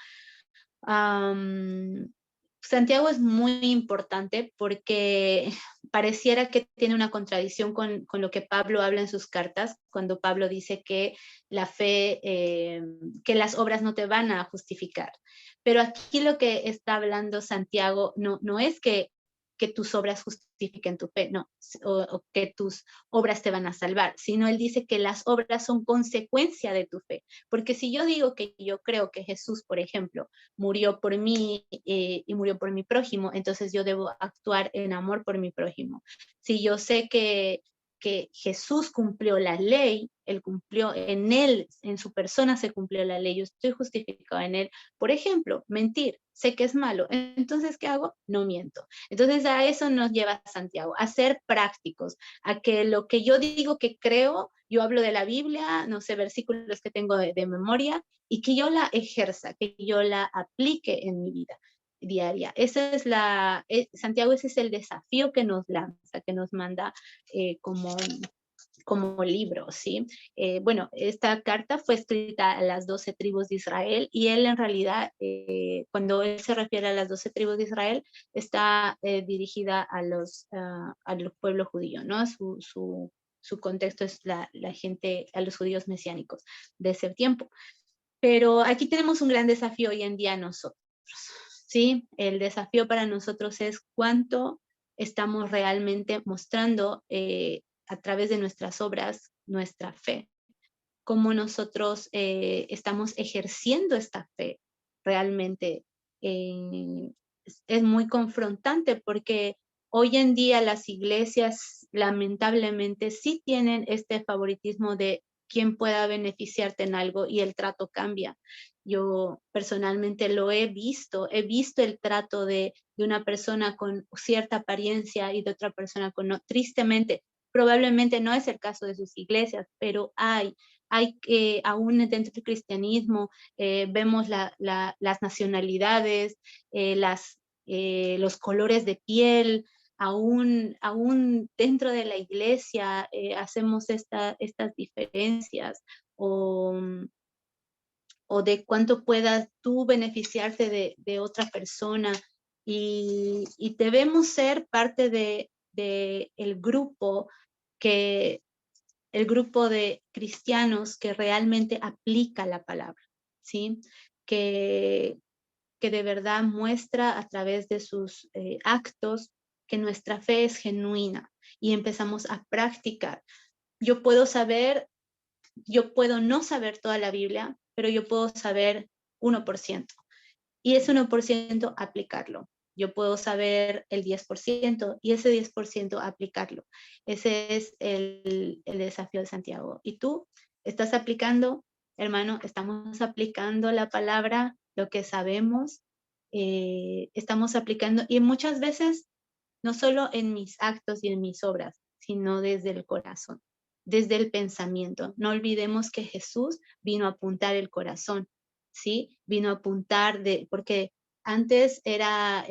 Santiago es muy importante porque pareciera que tiene una contradicción con lo que Pablo habla en sus cartas, cuando Pablo dice que la fe, que las obras no te van a justificar. Pero aquí lo que está hablando Santiago no es que tus obras justifiquen tu fe, no, o que tus obras te van a salvar, sino él dice que las obras son consecuencia de tu fe. Porque si yo digo que yo creo que Jesús, por ejemplo, murió por mí y murió por mi prójimo, entonces yo debo actuar en amor por mi prójimo. Si yo sé que Jesús cumplió la ley, él cumplió en él, en su persona se cumplió la ley, yo estoy justificado en él. Por ejemplo, mentir, sé que es malo, entonces ¿qué hago? No miento. Entonces a eso nos lleva Santiago, a ser prácticos, a que lo que yo digo que creo, yo hablo de la Biblia, no sé, versículos que tengo de memoria, y que yo la ejerza, que yo la aplique en mi vida diaria. Esa es Santiago, ese es el desafío que nos lanza, que nos manda como libro, ¿sí? Bueno, esta carta fue escrita a las 12 tribus de Israel y él en realidad, cuando él se refiere a las 12 tribus de Israel, está dirigida al pueblo judío, ¿no? Su contexto es la gente, a los judíos mesiánicos de ese tiempo. Pero aquí tenemos un gran desafío hoy en día nosotros, ¿sí? El desafío para nosotros es cuánto estamos realmente mostrando a través de nuestras obras, nuestra fe. Cómo nosotros estamos ejerciendo esta fe realmente. Es muy confrontante porque hoy en día las iglesias lamentablemente sí tienen este favoritismo de quién pueda beneficiarte en algo y el trato cambia. Yo personalmente lo he visto el trato de una persona con cierta apariencia y de otra persona con no. Tristemente, probablemente no es el caso de sus iglesias, pero hay aún dentro del cristianismo, vemos las nacionalidades, los colores de piel, aún dentro de la iglesia hacemos estas diferencias, o de cuánto puedas tú beneficiarte de otra persona, y debemos ser parte de el grupo de cristianos que realmente aplica la palabra, ¿sí? Que de verdad muestra a través de sus actos que nuestra fe es genuina y empezamos a practicar. Yo puedo no saber toda la Biblia, pero yo puedo saber 1%. Y ese 1% aplicarlo. Yo puedo saber el 10% y ese 10% aplicarlo. Ese es el desafío de Santiago. ¿Y tú estás aplicando, hermano? ¿Estamos aplicando la palabra, lo que sabemos? Estamos aplicando, y muchas veces no solo en mis actos y en mis obras, sino desde el corazón, desde el pensamiento. No olvidemos que Jesús vino a apuntar el corazón, ¿sí? Vino a apuntar porque antes era,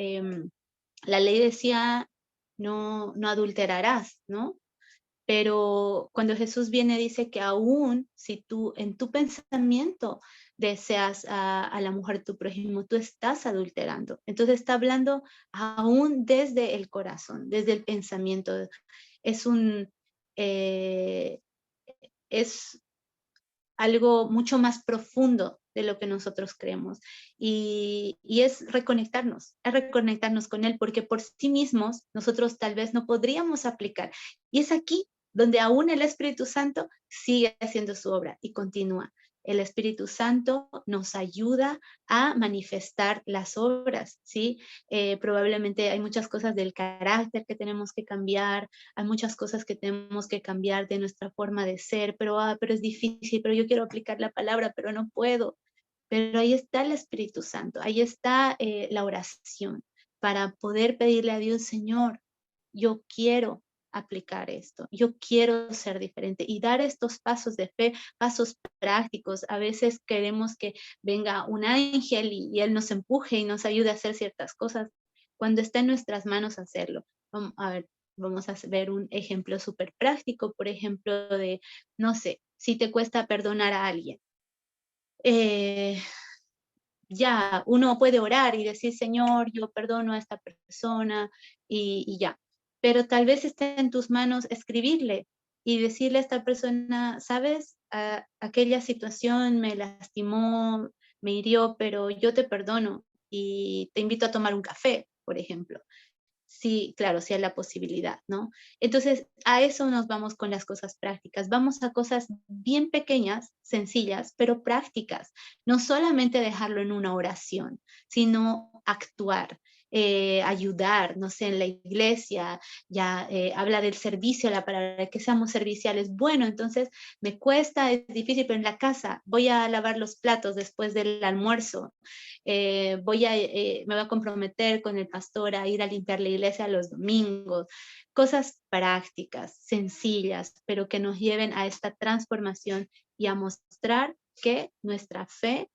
la ley decía, no adulterarás, ¿no? Pero cuando Jesús viene dice que aún si tú en tu pensamiento deseas a la mujer de tu prójimo, tú estás adulterando. Entonces está hablando aún desde el corazón, desde el pensamiento. Es algo mucho más profundo de lo que nosotros creemos. Y es reconectarnos con Él, porque por sí mismos nosotros tal vez no podríamos aplicar. Y es aquí donde aún el Espíritu Santo sigue haciendo su obra y continúa. el Espíritu Santo nos ayuda a manifestar las obras, ¿sí? Probablemente hay muchas cosas del carácter que tenemos que cambiar, hay muchas cosas que tenemos que cambiar de nuestra forma de ser, pero es difícil, pero yo quiero aplicar la palabra, pero no puedo. Pero ahí está el Espíritu Santo, ahí está la oración para poder pedirle a Dios, Señor, yo quiero aplicar esto, yo quiero ser diferente y dar estos pasos de fe, pasos prácticos. A veces queremos que venga un ángel y él nos empuje y nos ayude a hacer ciertas cosas cuando está en nuestras manos hacerlo. Vamos a ver un ejemplo súper práctico, por ejemplo, de, no sé, si te cuesta perdonar a alguien. Ya, uno puede orar y decir, Señor, yo perdono a esta persona y ya. Pero tal vez esté en tus manos escribirle y decirle a esta persona, sabes, aquella situación me lastimó, me hirió, pero yo te perdono y te invito a tomar un café, por ejemplo. Sí, claro, sí hay la posibilidad, ¿no? Entonces, a eso nos vamos con las cosas prácticas. Vamos a cosas bien pequeñas, sencillas, pero prácticas. No solamente dejarlo en una oración, sino actuar, ayudar, no sé, en la iglesia, ya habla del servicio, la palabra, que seamos serviciales. Bueno, entonces me cuesta, es difícil, pero en la casa voy a lavar los platos después del almuerzo. Me voy a comprometer con el pastor a ir a limpiar la iglesia los domingos. Cosas prácticas, sencillas, pero que nos lleven a esta transformación y a mostrar que nuestra fe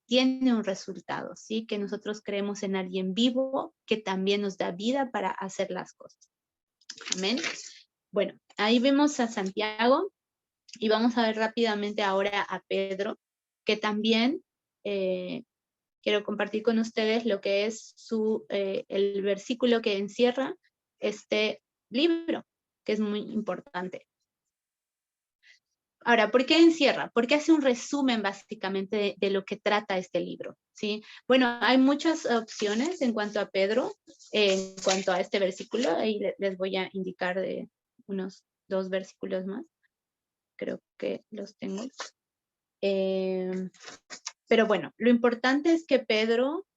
tiene un resultado, ¿sí? Que nosotros creemos en alguien vivo que también nos da vida para hacer las cosas. Amén. Bueno, ahí vemos a Santiago y vamos a ver rápidamente ahora a Pedro, que también quiero compartir con ustedes lo que es el versículo que encierra este libro, que es muy importante. Ahora, ¿por qué encierra? Porque hace un resumen básicamente de lo que trata este libro, ¿sí? Bueno, hay muchas opciones en cuanto a Pedro, en cuanto a este versículo, ahí les voy a indicar de unos 2 versículos más, creo que los tengo. Pero bueno, lo importante es que Pedro,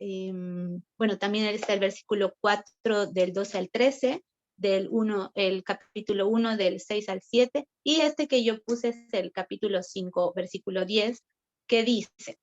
bueno, también está el versículo 4 del 12 al 13, el capítulo 1 del 6 al 7, y este que yo puse es el capítulo 5, versículo 10, que dice,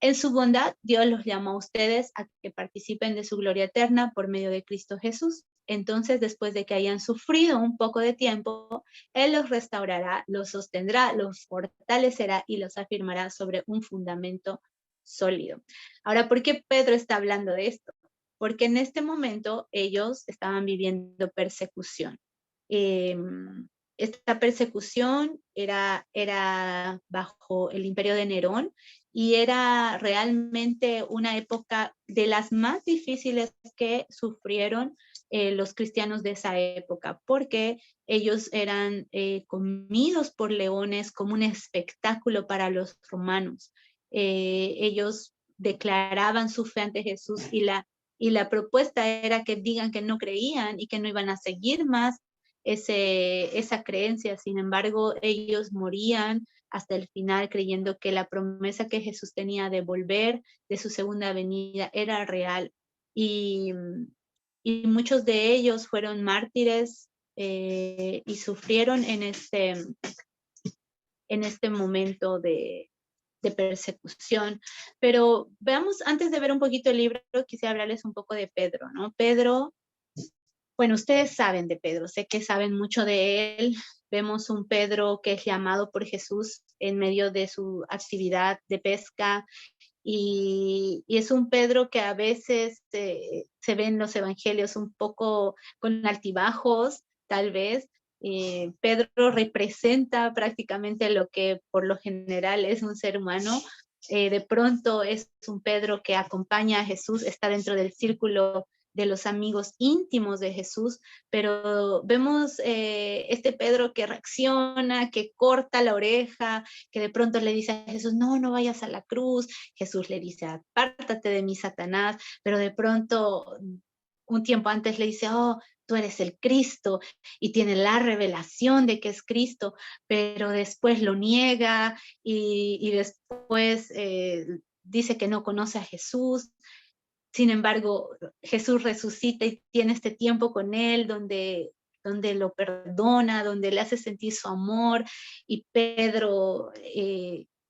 en su bondad Dios los llamó a ustedes a que participen de su gloria eterna por medio de Cristo Jesús. Entonces, después de que hayan sufrido un poco de tiempo, Él los restaurará, los sostendrá, los fortalecerá y los afirmará sobre un fundamento sólido. Ahora, ¿por qué Pedro está hablando de esto? Porque en este momento ellos estaban viviendo persecución. Esta persecución era bajo el imperio de Nerón y era realmente una época de las más difíciles que sufrieron los cristianos de esa época, porque ellos eran comidos por leones como un espectáculo para los romanos. Ellos declaraban su fe ante Jesús y la propuesta era que digan que no creían y que no iban a seguir más esa creencia. Sin embargo, ellos morían hasta el final creyendo que la promesa que Jesús tenía de volver de su segunda venida era real. Y muchos de ellos fueron mártires y sufrieron en este momento de persecución. Pero veamos, antes de ver un poquito el libro, quisiera hablarles un poco de Pedro, ¿no? Pedro, bueno, ustedes saben de Pedro, sé que saben mucho de él. Vemos un Pedro que es llamado por Jesús en medio de su actividad de pesca y es un Pedro que a veces se ve en los evangelios un poco con altibajos, tal vez. Pedro representa prácticamente lo que por lo general es un ser humano. De pronto es un Pedro que acompaña a Jesús, está dentro del círculo de los amigos íntimos de Jesús, pero vemos este Pedro que reacciona, que corta la oreja, que de pronto le dice a Jesús, no, no vayas a la cruz. Jesús le dice, apártate de mí, Satanás, pero de pronto un tiempo antes le dice, oh, tú eres el Cristo, y tiene la revelación de que es Cristo, pero después lo niega y después dice que no conoce a Jesús. Sin embargo, Jesús resucita y tiene este tiempo con él donde lo perdona, donde le hace sentir su amor, y Pedro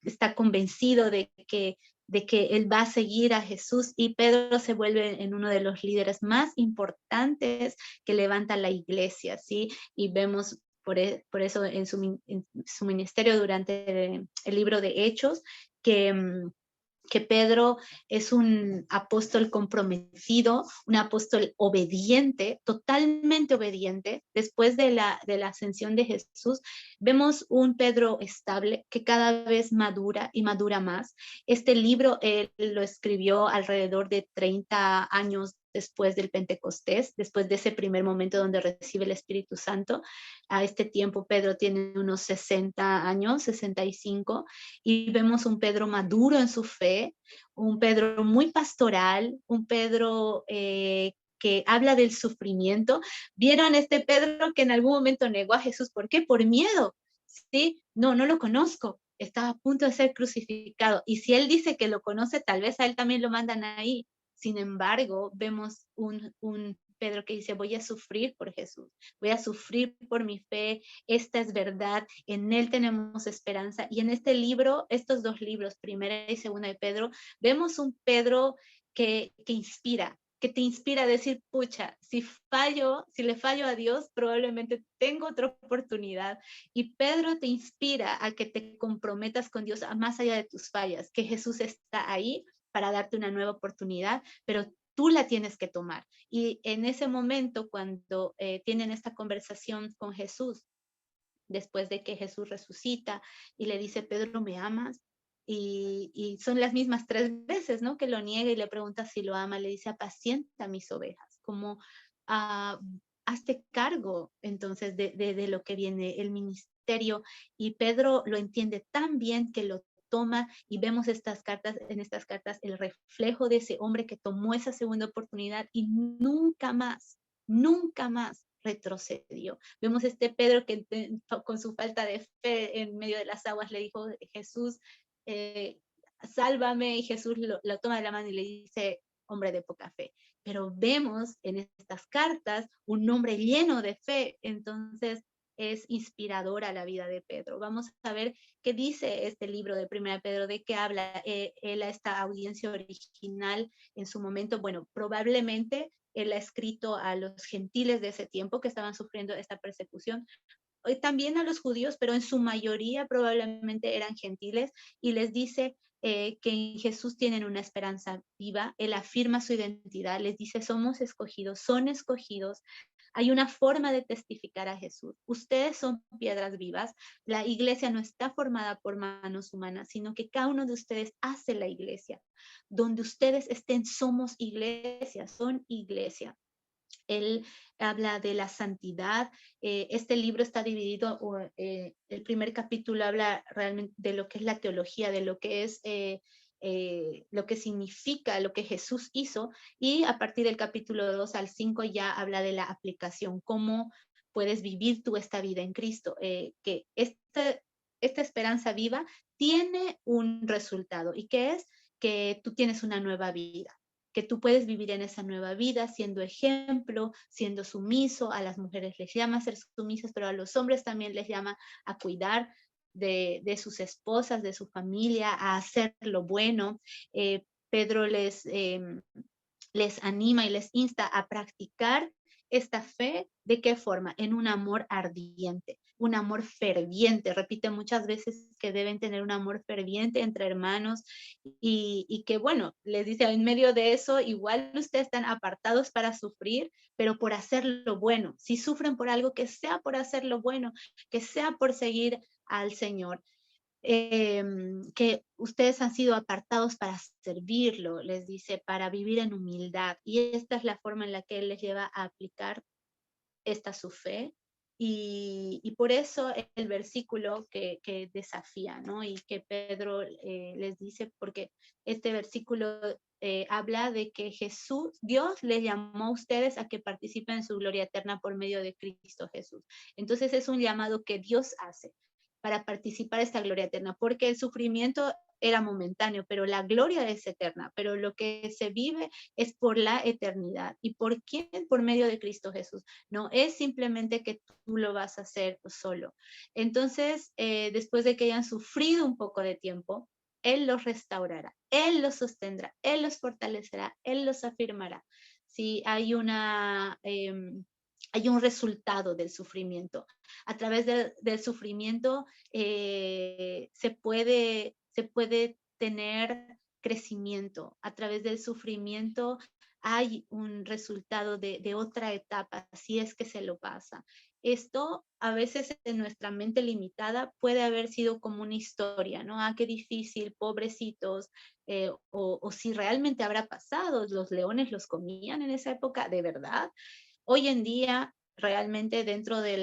está convencido de que él va a seguir a Jesús, y Pedro se vuelve en uno de los líderes más importantes que levanta la iglesia, ¿sí? Y vemos por eso en su ministerio durante el libro de Hechos, que Pedro es un apóstol comprometido, un apóstol obediente, totalmente obediente. Después de la ascensión de Jesús, vemos un Pedro estable que cada vez madura y madura más. Este libro él lo escribió alrededor de 30 años después del Pentecostés, después de ese primer momento donde recibe el Espíritu Santo. A este tiempo Pedro tiene unos 60 años, 65, y vemos un Pedro maduro en su fe, un Pedro muy pastoral, un Pedro que habla del sufrimiento. ¿Vieron este Pedro que en algún momento negó a Jesús? ¿Por qué? Por miedo. ¿Sí? No lo conozco. Estaba a punto de ser crucificado. Y si él dice que lo conoce, tal vez a él también lo mandan ahí. Sin embargo, vemos un Pedro que dice, voy a sufrir por Jesús, voy a sufrir por mi fe, esta es verdad, en él tenemos esperanza. Y en este libro, estos dos libros, Primera y Segunda de Pedro, vemos un Pedro que inspira, que te inspira a decir, pucha, si le fallo a Dios, probablemente tengo otra oportunidad. Y Pedro te inspira a que te comprometas con Dios más allá de tus fallas, que Jesús está ahí para darte una nueva oportunidad, pero tú la tienes que tomar. Y en ese momento, cuando tienen esta conversación con Jesús, después de que Jesús resucita y le dice, Pedro, ¿me amas? Y son las mismas 3 veces, ¿no? Que lo niega y le pregunta si lo ama, le dice, apacienta mis ovejas, como hazte cargo entonces de lo que viene el ministerio. Y Pedro lo entiende tan bien que lo toma, y vemos en estas cartas el reflejo de ese hombre que tomó esa segunda oportunidad y nunca más retrocedió. Vemos este Pedro que con su falta de fe en medio de las aguas le dijo, Jesús, sálvame, y Jesús lo toma de la mano y le dice, hombre de poca fe. Pero vemos en estas cartas un hombre lleno de fe. Entonces es inspiradora la vida de Pedro. Vamos a ver qué dice este libro de Primera Pedro, de qué habla él a esta audiencia original en su momento. Bueno, probablemente él ha escrito a los gentiles de ese tiempo que estaban sufriendo esta persecución, también a los judíos, pero en su mayoría probablemente eran gentiles, y les dice que en Jesús tienen una esperanza viva. Él afirma su identidad, les dice, somos escogidos, son escogidos. Hay una forma de testificar a Jesús. Ustedes son piedras vivas. La iglesia no está formada por manos humanas, sino que cada uno de ustedes hace la iglesia. Donde ustedes estén, somos iglesia, son iglesia. Él habla de la santidad. Este libro está dividido, el primer capítulo habla realmente de lo que es la teología, de lo que es lo que significa lo que Jesús hizo, y a partir del capítulo 2 al 5 ya habla de la aplicación, cómo puedes vivir tú esta vida en Cristo, que esta esperanza viva tiene un resultado, y que es que tú tienes una nueva vida, que tú puedes vivir en esa nueva vida siendo ejemplo, siendo sumiso. A las mujeres les llama a ser sumisas, pero a los hombres también les llama a cuidar de sus esposas, de su familia, a hacer lo bueno. Pedro les anima y les insta a practicar esta fe. ¿De qué forma? En un amor ardiente, un amor ferviente. Repite muchas veces que deben tener un amor ferviente entre hermanos, y que, bueno, les dice, en medio de eso, igual ustedes están apartados para sufrir, pero por hacer lo bueno. Si sufren por algo, que sea por hacer lo bueno, que sea por seguir al Señor. Que ustedes han sido apartados para servirlo, les dice, para vivir en humildad, y esta es la forma en la que Él les lleva a aplicar esta su fe, y por eso el versículo que desafía, ¿no? Y que Pedro les dice, porque este versículo habla de que Dios les llamó a ustedes a que participen en su gloria eterna por medio de Cristo Jesús. Entonces es un llamado que Dios hace para participar de esta gloria eterna, porque el sufrimiento era momentáneo, pero la gloria es eterna, pero lo que se vive es por la eternidad. ¿Y por quién? Por medio de Cristo Jesús. No es simplemente que tú lo vas a hacer solo. Entonces, después de que hayan sufrido un poco de tiempo, Él los restaurará, Él los sostendrá, Él los fortalecerá, Él los afirmará. Si hay hay un resultado del sufrimiento. A través del sufrimiento se puede tener crecimiento. A través del sufrimiento hay un resultado de otra etapa, si es que se lo pasa. Esto a veces en nuestra mente limitada puede haber sido como una historia, ¿no? Ah, qué difícil, pobrecitos, o si realmente habrá pasado, los leones los comían en esa época, ¿de verdad? Hoy en día, realmente dentro de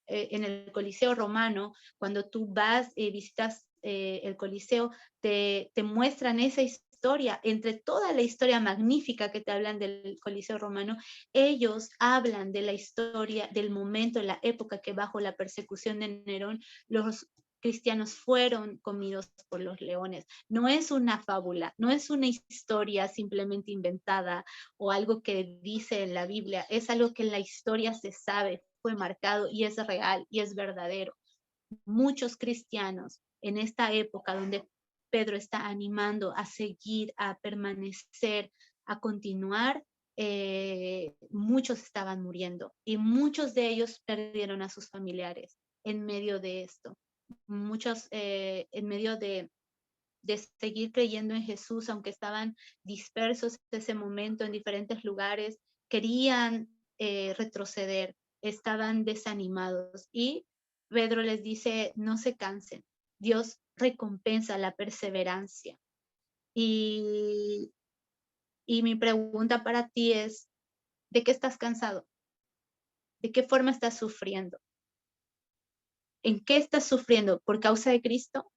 en el Coliseo Romano, cuando tú vas y visitas el Coliseo, te muestran esa historia. Entre toda la historia magnífica que te hablan del Coliseo Romano, ellos hablan de la historia, del momento, la época que bajo la persecución de Nerón, los cristianos fueron comidos por los leones. No es una fábula, no es una historia simplemente inventada o algo que dice en la Biblia, es algo que en la historia se sabe, fue marcado y es real y es verdadero. Muchos cristianos en esta época donde Pedro está animando a seguir, a permanecer, a continuar, muchos estaban muriendo y muchos de ellos perdieron a sus familiares en medio de esto. Muchos en medio de seguir creyendo en Jesús, aunque estaban dispersos en ese momento en diferentes lugares, querían retroceder, estaban desanimados. Y Pedro les dice, no se cansen, Dios recompensa la perseverancia. Y mi pregunta para ti es, ¿de qué estás cansado? ¿De qué forma estás sufriendo? ¿En qué estás sufriendo? ¿Por causa de Cristo?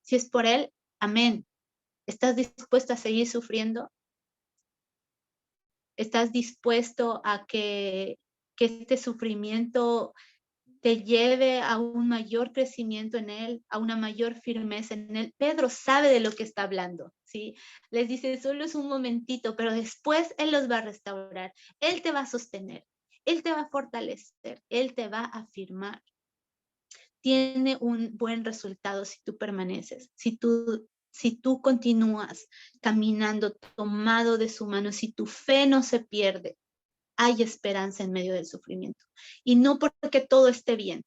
Si es por Él, amén. ¿Estás dispuesto a seguir sufriendo? ¿Estás dispuesto a que este sufrimiento te lleve a un mayor crecimiento en Él, a una mayor firmeza en Él? Pedro sabe de lo que está hablando, ¿sí? Les dice, solo es un momentito, pero después Él los va a restaurar, Él te va a sostener, Él te va a fortalecer, Él te va a afirmar. Tiene un buen resultado si tú permaneces, si tú continúas caminando tomado de su mano, si tu fe no se pierde, hay esperanza en medio del sufrimiento. Y no porque todo esté bien,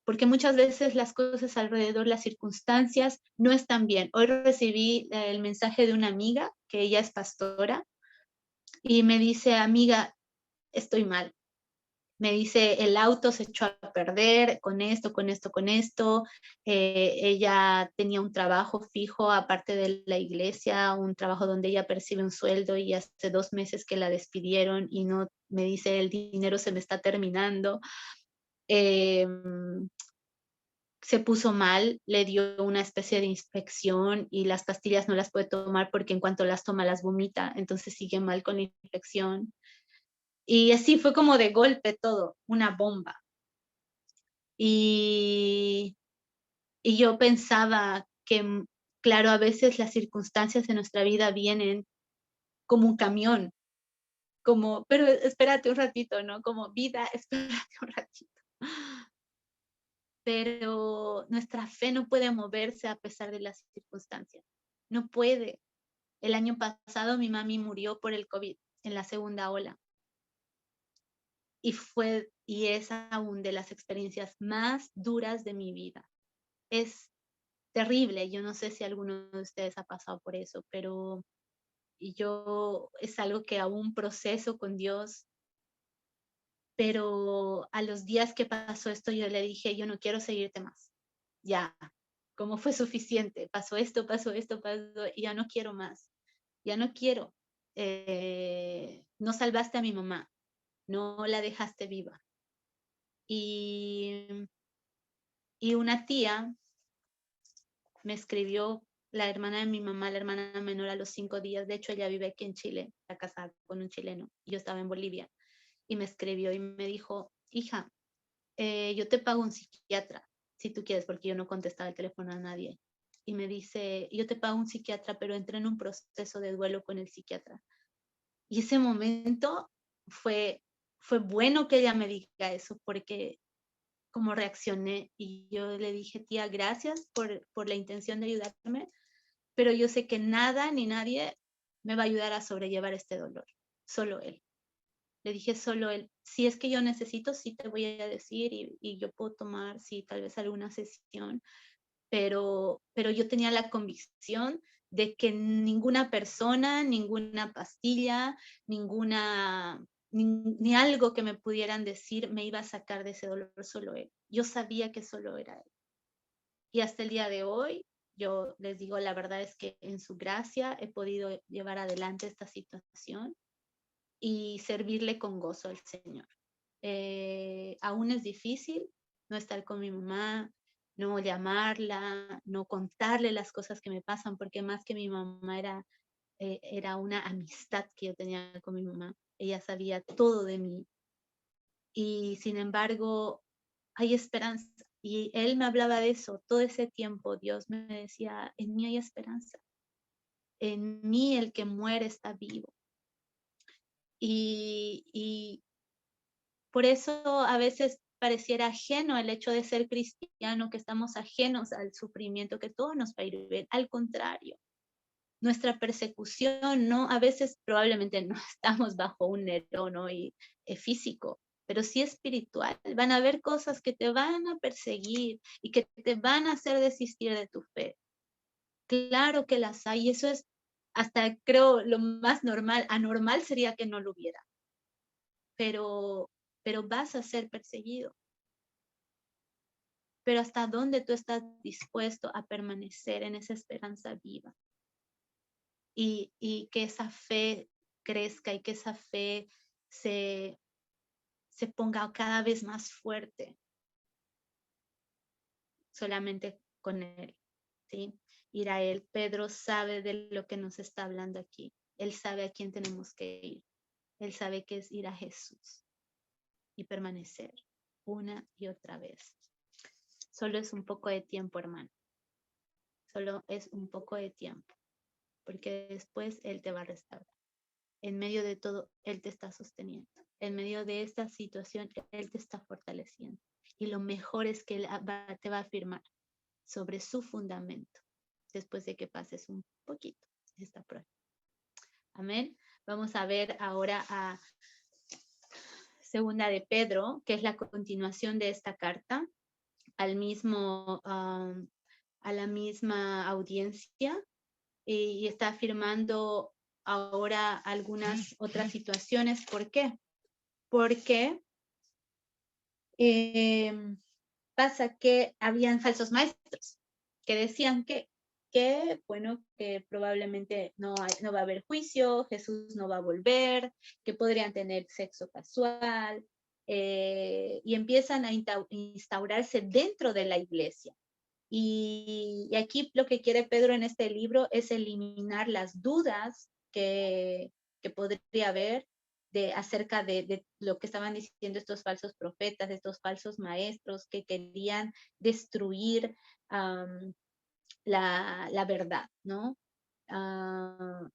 porque muchas veces las cosas alrededor, las circunstancias no están bien. Hoy recibí el mensaje de una amiga, que ella es pastora, y me dice, amiga, estoy mal. Me dice, el auto se echó a perder con esto, con esto, con esto. Ella tenía un trabajo fijo aparte de la iglesia, un trabajo donde ella percibe un sueldo y hace 2 meses que la despidieron y no, me dice, el dinero se me está terminando. Se puso mal, le dio una especie de infección y las pastillas no las puede tomar porque en cuanto las toma las vomita, entonces sigue mal con la infección. Y así fue como de golpe todo, una bomba. Y yo pensaba que, claro, a veces las circunstancias de nuestra vida vienen como un camión, como, pero espérate un ratito, ¿no? Como vida, espérate un ratito. Pero nuestra fe no puede moverse a pesar de las circunstancias. No puede. El año pasado mi mami murió por el COVID en la segunda ola. Y es aún de las experiencias más duras de mi vida. Es terrible. Yo no sé si alguno de ustedes ha pasado por eso, pero yo es algo que aún proceso con Dios. Pero a los días que pasó esto, yo le dije, yo no quiero seguirte más. Ya, como fue suficiente. Pasó esto, y ya no quiero más. Ya no quiero. No salvaste a mi mamá. No la dejaste viva. Y una tía me escribió la hermana de mi mamá, la hermana menor, a los 5 días. De hecho, ella vive aquí en Chile, está casada con un chileno. Y yo estaba en Bolivia. Y me escribió y me dijo, hija, yo te pago un psiquiatra, si tú quieres, porque yo no contestaba el teléfono a nadie. Y me dice, yo te pago un psiquiatra, pero entré en un proceso de duelo con el psiquiatra. Y ese momento fue bueno que ella me diga eso, porque como reaccioné, y yo le dije, tía, gracias por la intención de ayudarme, pero yo sé que nada ni nadie me va a ayudar a sobrellevar este dolor, solo él. Le dije, solo él. Si es que yo necesito, sí te voy a decir, y yo puedo tomar, sí, tal vez alguna sesión, pero yo tenía la convicción de que ninguna persona, ninguna pastilla, ni algo que me pudieran decir me iba a sacar de ese dolor, solo él. Yo sabía que solo era él. Y hasta el día de hoy, yo les digo, la verdad es que en su gracia he podido llevar adelante esta situación y servirle con gozo al Señor. Aún es difícil no estar con mi mamá, no llamarla, no contarle las cosas que me pasan, porque más que mi mamá era una amistad que yo tenía con mi mamá. Ella sabía todo de mí. Y sin embargo, hay esperanza. Y él me hablaba de eso todo ese tiempo. Dios me decía, en mí hay esperanza. En mí el que muere está vivo. Y por eso a veces pareciera ajeno el hecho de ser cristiano, que estamos ajenos al sufrimiento, que todo nos va a ir bien. Al contrario, nuestra persecución, ¿no? A veces probablemente no estamos bajo un Nerón, ¿no? Físico, pero sí espiritual. Van a haber cosas que te van a perseguir y que te van a hacer desistir de tu fe. Claro que las hay, y eso es hasta creo lo más normal. Anormal sería que no lo hubiera. Pero vas a ser perseguido. Pero hasta dónde tú estás dispuesto a permanecer en esa esperanza viva. Y que esa fe crezca y que esa fe se ponga cada vez más fuerte. Solamente con él, ¿sí? Ir a él. Pedro sabe de lo que nos está hablando aquí. Él sabe a quién tenemos que ir. Él sabe que es ir a Jesús y permanecer una y otra vez. Solo es un poco de tiempo, hermano. Solo es un poco de tiempo, porque después Él te va a restaurar. En medio de todo, Él te está sosteniendo. En medio de esta situación, Él te está fortaleciendo. Y lo mejor es que Él te va a afirmar sobre su fundamento, después de que pases un poquito esta prueba. Amén. Vamos a ver ahora a Segunda de Pedro, que es la continuación de esta carta, al mismo, a la misma audiencia, y está afirmando ahora algunas otras situaciones. ¿Por qué? Porque pasa que habían falsos maestros que decían que bueno, que probablemente no va a haber juicio, Jesús no va a volver, que podrían tener sexo casual, y empiezan a instaurarse dentro de la iglesia. Y aquí lo que quiere Pedro en este libro es eliminar las dudas que podría haber acerca de lo que estaban diciendo estos falsos profetas, estos falsos maestros que querían destruir la verdad, ¿no?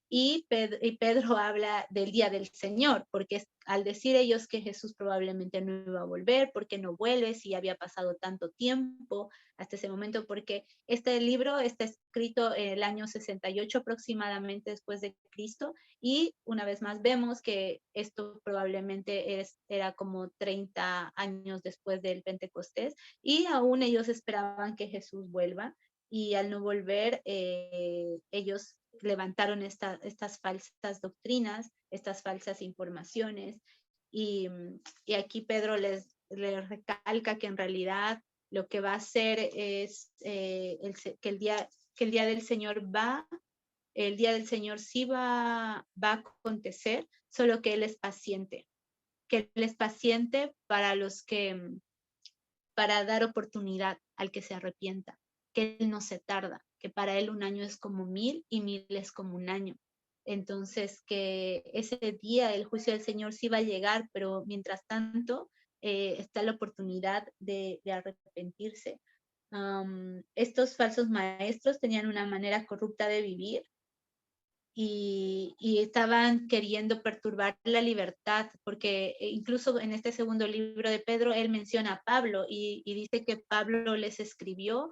Y Pedro habla del día del Señor, porque al decir ellos que Jesús probablemente no iba a volver, ¿por qué no vuelve si había pasado tanto tiempo hasta ese momento? Porque este libro está escrito en el año 68 aproximadamente después de Cristo, y una vez más vemos que esto probablemente era como 30 años después del Pentecostés, y aún ellos esperaban que Jesús vuelva. Y al no volver, ellos levantaron estas falsas doctrinas, estas falsas informaciones, y aquí Pedro les recalca que en realidad lo que va a hacer es que el día del Señor el día del Señor sí va a acontecer, solo que Él es paciente, para para dar oportunidad al que se arrepienta, que Él no se tarda, que para él un año es como 1000 y 1000 es como un año. Entonces, que ese día el juicio del Señor sí va a llegar, pero mientras tanto está la oportunidad de arrepentirse. Estos falsos maestros tenían una manera corrupta de vivir y estaban queriendo perturbar la libertad, porque incluso en este segundo libro de Pedro, él menciona a Pablo y dice que Pablo les escribió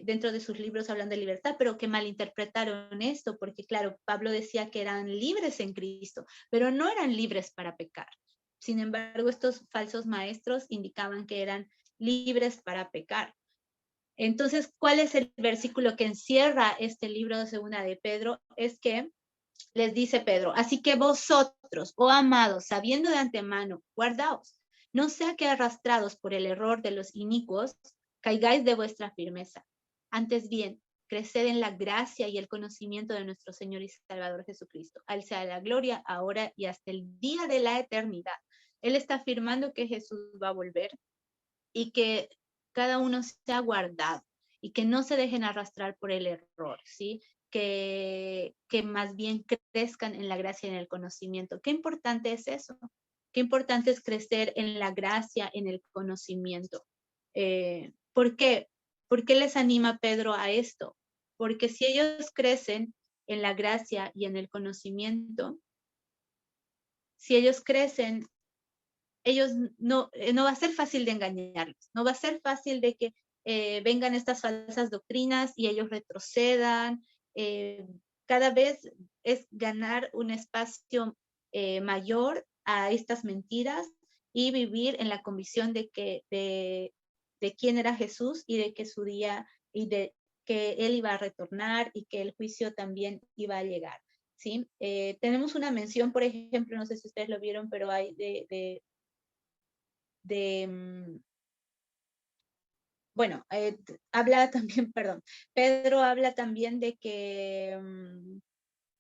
dentro de sus libros hablan de libertad, pero que malinterpretaron esto, porque claro, Pablo decía que eran libres en Cristo, pero no eran libres para pecar. Sin embargo, estos falsos maestros indicaban que eran libres para pecar. Entonces, ¿cuál es el versículo que encierra este libro de Segunda de Pedro? Es que les dice Pedro, así que vosotros, oh amados, sabiendo de antemano, guardaos, no sea que arrastrados por el error de los inicuos, caigáis de vuestra firmeza. Antes bien, creced en la gracia y el conocimiento de nuestro Señor y Salvador Jesucristo. A Él sea la gloria ahora y hasta el día de la eternidad. Él está afirmando que Jesús va a volver y que cada uno sea guardado y que no se dejen arrastrar por el error, ¿sí? Que más bien crezcan en la gracia y en el conocimiento. Qué importante es eso. Qué importante es crecer en la gracia, en el conocimiento. ¿Por qué? ¿Por qué les anima Pedro a esto? Porque si ellos crecen en la gracia y en el conocimiento, si ellos crecen, ellos no va a ser fácil de engañarlos, no va a ser fácil de que vengan estas falsas doctrinas y ellos retrocedan. Cada vez es ganar un espacio mayor a estas mentiras y vivir en la convicción de quién era Jesús y de que su día y de que Él iba a retornar y que el juicio también iba a llegar. ¿Sí? Tenemos una mención, por ejemplo, no sé si ustedes lo vieron, pero hay bueno, habla también, perdón, Pedro habla también de que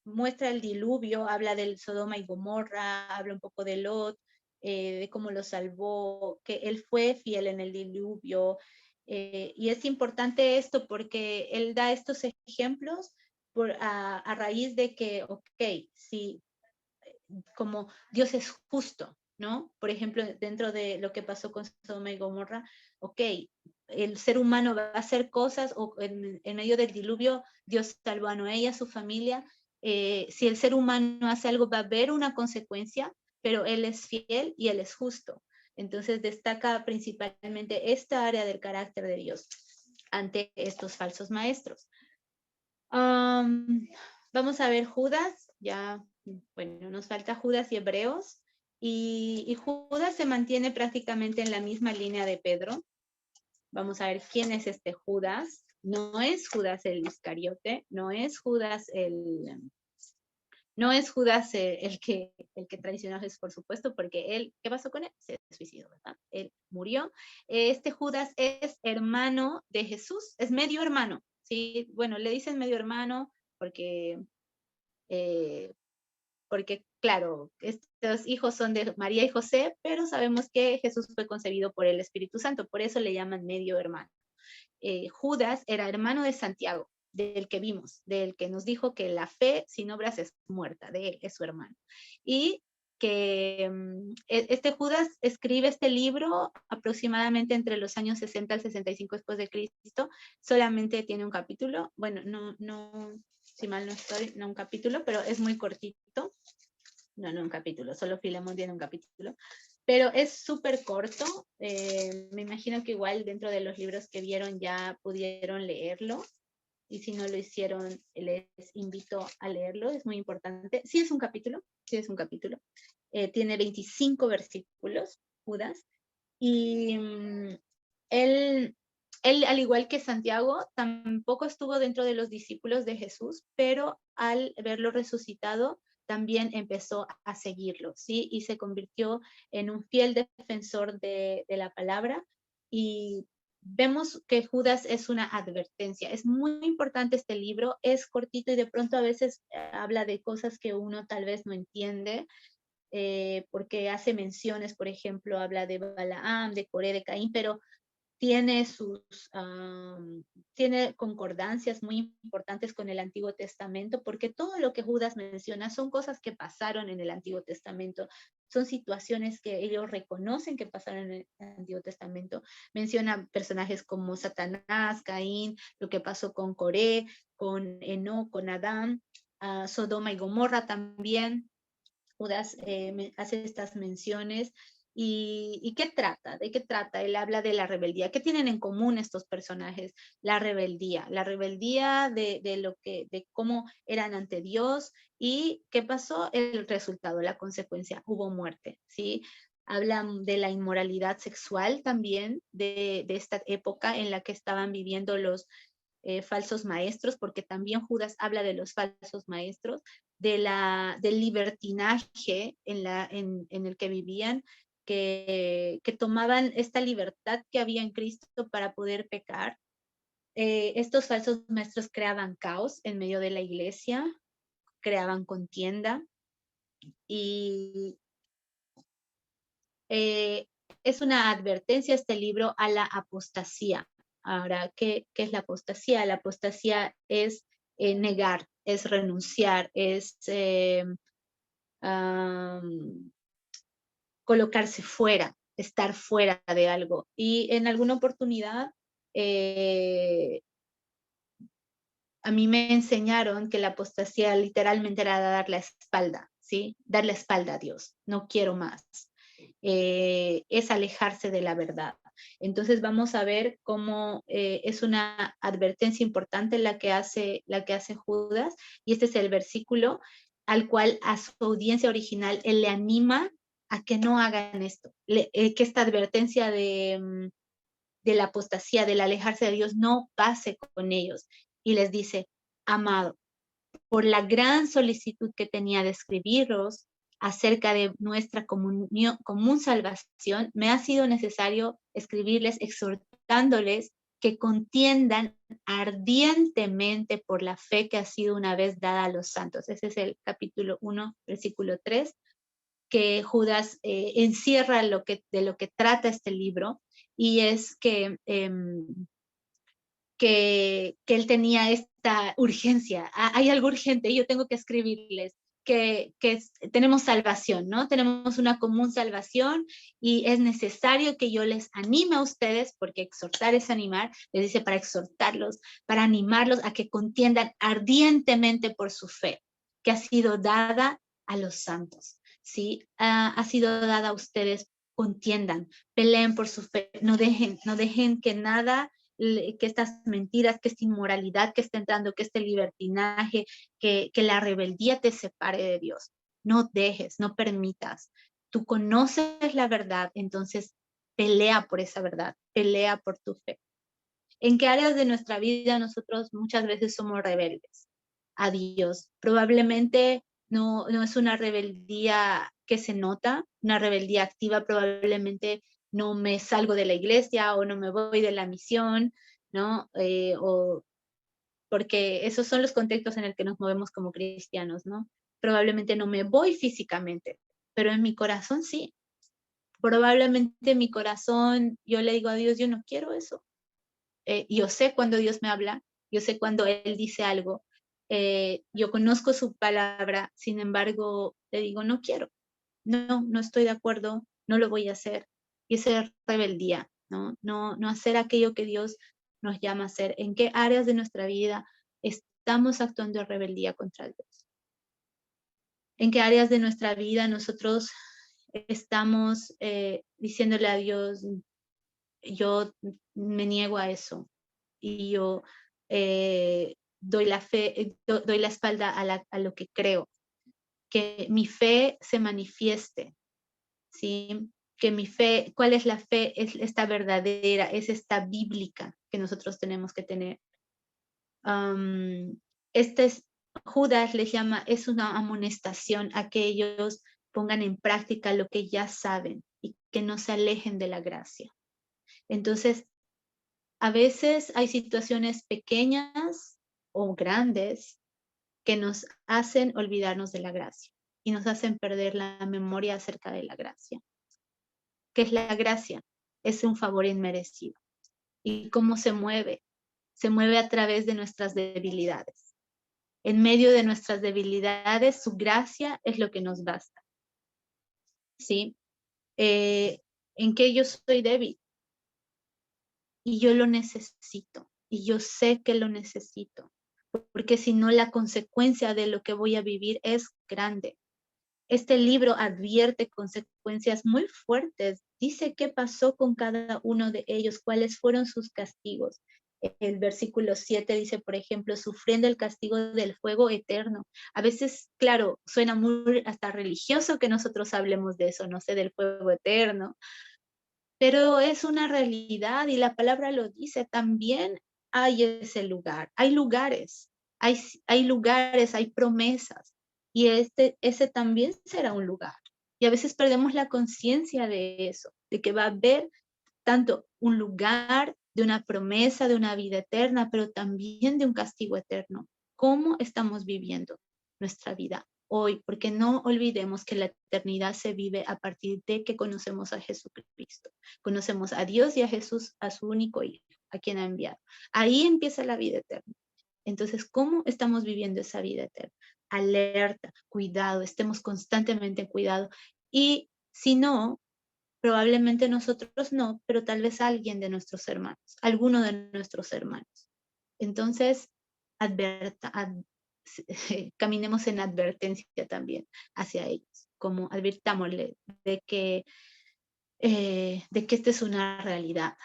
muestra el diluvio, habla del Sodoma y Gomorra, habla un poco de Lot, de cómo lo salvó, que él fue fiel en el diluvio, y es importante esto porque él da estos ejemplos a raíz de que, ok, si como Dios es justo, ¿no? Por ejemplo, dentro de lo que pasó con Sodoma y Gomorra, ok, el ser humano va a hacer cosas, o en medio del diluvio Dios salvó a Noé y a su familia. Si el ser humano hace algo, va a haber una consecuencia, pero Él es fiel y Él es justo. Entonces destaca principalmente esta área del carácter de Dios ante estos falsos maestros. Vamos a ver Judas, ya, bueno, nos falta Judas y Hebreos, y Judas se mantiene prácticamente en la misma línea de Pedro. Vamos a ver quién es este Judas. No es Judas el Iscariote, no es Judas el que traicionó a Jesús, por supuesto, porque él, ¿qué pasó con él? Se suicidó, ¿verdad? Él murió. Este Judas es hermano de Jesús, es medio hermano, ¿sí? Bueno, le dicen medio hermano porque, claro, estos hijos son de María y José, pero sabemos que Jesús fue concebido por el Espíritu Santo, por eso le llaman medio hermano. Judas era hermano de Santiago, del que vimos, del que nos dijo que la fe sin obras es muerta, de él, es su hermano. Y que este Judas escribe este libro aproximadamente entre los años 60 al 65 después de Cristo, solamente tiene un capítulo, bueno, no, si mal no estoy, no un capítulo, pero es muy cortito, no un capítulo, solo Filemón tiene un capítulo, pero es súper corto. Me imagino que igual dentro de los libros que vieron ya pudieron leerlo, y si no lo hicieron, les invito a leerlo, es muy importante. Sí es un capítulo, tiene 25 versículos, Judas, y él, al igual que Santiago, tampoco estuvo dentro de los discípulos de Jesús, pero al verlo resucitado, también empezó a seguirlo, ¿sí? Y se convirtió en un fiel defensor de la palabra. Y vemos que Judas es una advertencia. Es muy importante este libro, es cortito y de pronto a veces habla de cosas que uno tal vez no entiende, porque hace menciones, por ejemplo, habla de Balaam, de Coré, de Caín, pero tiene tiene concordancias muy importantes con el Antiguo Testamento, porque todo lo que Judas menciona son cosas que pasaron en el Antiguo Testamento, son situaciones que ellos reconocen que pasaron en el Antiguo Testamento. Menciona personajes como Satanás, Caín, lo que pasó con Coré, con Enoc, con Adán, Sodoma y Gomorra también. Judas hace estas menciones. ¿Y qué trata? ¿De qué trata? Él habla de la rebeldía. ¿Qué tienen en común estos personajes? La rebeldía de cómo eran ante Dios y qué pasó, el resultado, la consecuencia, hubo muerte, ¿sí? Hablan de la inmoralidad sexual también, de esta época en la que estaban viviendo los falsos maestros, porque también Judas habla de los falsos maestros, del libertinaje en el que vivían, que tomaban esta libertad que había en Cristo para poder pecar. Estos falsos maestros creaban caos en medio de la iglesia, creaban contienda, y es una advertencia este libro a la apostasía. Ahora, ¿qué es la apostasía? La apostasía es negar, es renunciar, es colocarse fuera, estar fuera de algo. Y en alguna oportunidad a mí me enseñaron que la apostasía literalmente era dar la espalda, ¿sí? Dar la espalda a Dios, no quiero más. Es alejarse de la verdad. Entonces vamos a ver cómo es una advertencia importante la que hace Judas, y este es el versículo al cual a su audiencia original él le anima a que no hagan esto, que esta advertencia de la apostasía, del alejarse de Dios, no pase con ellos. Y les dice: amado, por la gran solicitud que tenía de escribiros acerca de nuestra común salvación, me ha sido necesario escribirles exhortándoles que contiendan ardientemente por la fe que ha sido una vez dada a los santos. Ese es el capítulo 1, versículo 3, que Judas encierra de lo que trata este libro, y es que él tenía esta urgencia. Hay algo urgente, yo tengo que escribirles que tenemos salvación, ¿no? Tenemos una común salvación y es necesario que yo les anime a ustedes, porque exhortar es animar, les dice para exhortarlos, para animarlos a que contiendan ardientemente por su fe, que ha sido dada a los santos, ¿sí? Ha sido dada a ustedes, contiendan, peleen por su fe, no dejen que nada, que estas mentiras, que esta inmoralidad que está entrando, que este libertinaje, que la rebeldía te separe de Dios. No dejes, no permitas. Tú conoces la verdad, entonces pelea por esa verdad, pelea por tu fe. ¿En qué áreas de nuestra vida nosotros muchas veces somos rebeldes a Dios? Probablemente no es una rebeldía que se nota, una rebeldía activa. Probablemente no me salgo de la iglesia o no me voy de la misión, ¿no? Porque esos son los contextos en el que nos movemos como cristianos, ¿no? Probablemente no me voy físicamente, pero en mi corazón sí. Probablemente en mi corazón yo le digo a Dios: yo no quiero eso. Yo sé cuando Dios me habla, yo sé cuando Él dice algo, yo conozco su palabra, sin embargo, le digo: no quiero, no estoy de acuerdo, no lo voy a hacer. Y esa es rebeldía, ¿no? No hacer aquello que Dios nos llama a hacer. ¿En qué áreas de nuestra vida estamos actuando en rebeldía contra Dios? ¿En qué áreas de nuestra vida nosotros estamos diciéndole a Dios: yo me niego a eso, y yo doy la espalda a lo que creo, que mi fe se manifieste, ¿sí? Que mi fe, ¿cuál es la fe? Es esta verdadera, es esta bíblica que nosotros tenemos que tener. Judas les llama, es una amonestación a que ellos pongan en práctica lo que ya saben y que no se alejen de la gracia. Entonces, a veces hay situaciones pequeñas o grandes que nos hacen olvidarnos de la gracia y nos hacen perder la memoria acerca de la gracia. ¿Qué es la gracia? Es un favor inmerecido. ¿Y cómo se mueve? Se mueve a través de nuestras debilidades. En medio de nuestras debilidades, su gracia es lo que nos basta. ¿Sí? En que yo soy débil y yo lo necesito y yo sé que lo necesito, porque si no la consecuencia de lo que voy a vivir es grande. Este libro advierte consecuencias muy fuertes, dice qué pasó con cada uno de ellos, cuáles fueron sus castigos. El versículo 7 dice, por ejemplo, sufriendo el castigo del fuego eterno. A veces, claro, suena muy hasta religioso que nosotros hablemos de eso, no sé, del fuego eterno, pero es una realidad y la palabra lo dice, también hay ese lugar, hay lugares, hay lugares, hay promesas, y ese también será un lugar. Y a veces perdemos la conciencia de eso, de que va a haber tanto un lugar de una promesa, de una vida eterna, pero también de un castigo eterno. ¿Cómo estamos viviendo nuestra vida hoy? Porque no olvidemos que la eternidad se vive a partir de que conocemos a Jesucristo. Conocemos a Dios y a Jesús, a su único Hijo, a quien ha enviado. Ahí empieza la vida eterna. Entonces, ¿cómo estamos viviendo esa vida eterna? Alerta, cuidado, estemos constantemente en cuidado. Y si no, probablemente nosotros no, pero tal vez alguien de nuestros hermanos, alguno de nuestros hermanos. Entonces, caminemos en advertencia también hacia ellos, como advirtámosle de que esta es una realidad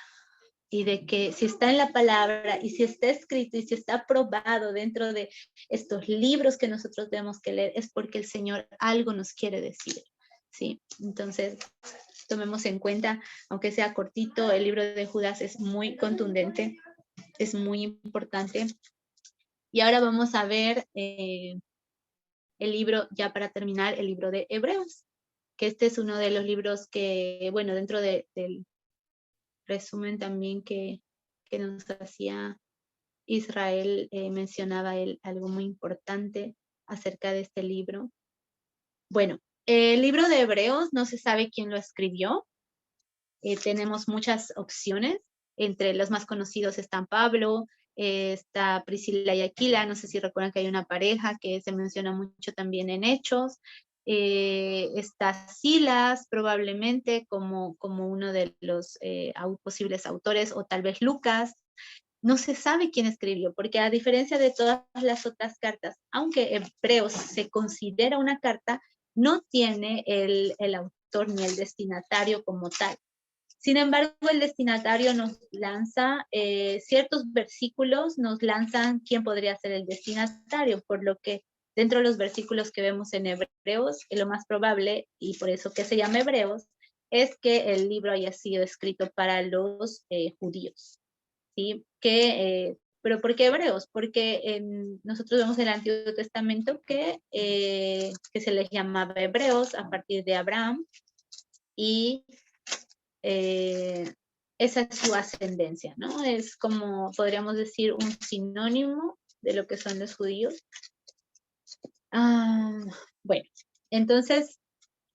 y de que si está en la palabra y si está escrito y si está aprobado dentro de estos libros que nosotros tenemos que leer, es porque el Señor algo nos quiere decir, ¿sí? Entonces, tomemos en cuenta, aunque sea cortito, el libro de Judas es muy contundente, es muy importante. Y ahora vamos a ver el libro, ya para terminar, el libro de Hebreos, que este es uno de los libros que, bueno, dentro del resumen también que nos hacía Israel, mencionaba él algo muy importante acerca de este libro. Bueno, el libro de Hebreos no se sabe quién lo escribió. Tenemos muchas opciones. Entre los más conocidos están Pablo, está Priscila y Aquila. No sé si recuerdan que hay una pareja que se menciona mucho también en Hechos. Está Silas, probablemente, como uno de los posibles autores, o tal vez Lucas. No se sabe quién escribió, porque a diferencia de todas las otras cartas, aunque Hebreos se considera una carta, no tiene el autor ni el destinatario como tal. Sin embargo, el destinatario nos lanza ciertos versículos, nos lanzan quién podría ser el destinatario, por lo que dentro de los versículos que vemos en Hebreos, lo más probable, y por eso que se llama Hebreos, es que el libro haya sido escrito para los judíos, ¿sí? Pero ¿por qué Hebreos? Porque nosotros vemos en el Antiguo Testamento que se les llamaba Hebreos a partir de Abraham, y esa es su ascendencia, ¿no? Es como, podríamos decir, un sinónimo de lo que son los judíos. Bueno, entonces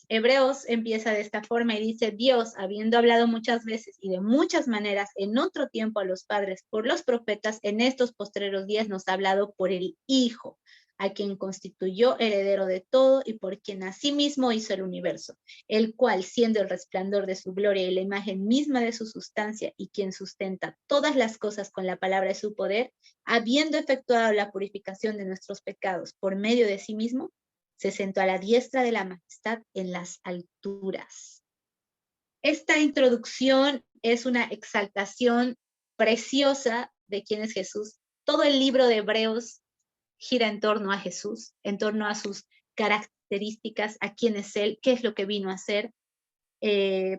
Hebreos empieza de esta forma y dice: Dios, habiendo hablado muchas veces y de muchas maneras en otro tiempo a los padres por los profetas, en estos postreros días nos ha hablado por el Hijo, a quien constituyó heredero de todo y por quien asimismo hizo el universo, el cual, siendo el resplandor de su gloria y la imagen misma de su sustancia, y quien sustenta todas las cosas con la palabra de su poder, habiendo efectuado la purificación de nuestros pecados por medio de sí mismo, se sentó a la diestra de la majestad en las alturas. Esta introducción es una exaltación preciosa de quién es Jesús. Todo el libro de Hebreos gira en torno a Jesús, en torno a sus características, a quién es Él, qué es lo que vino a hacer.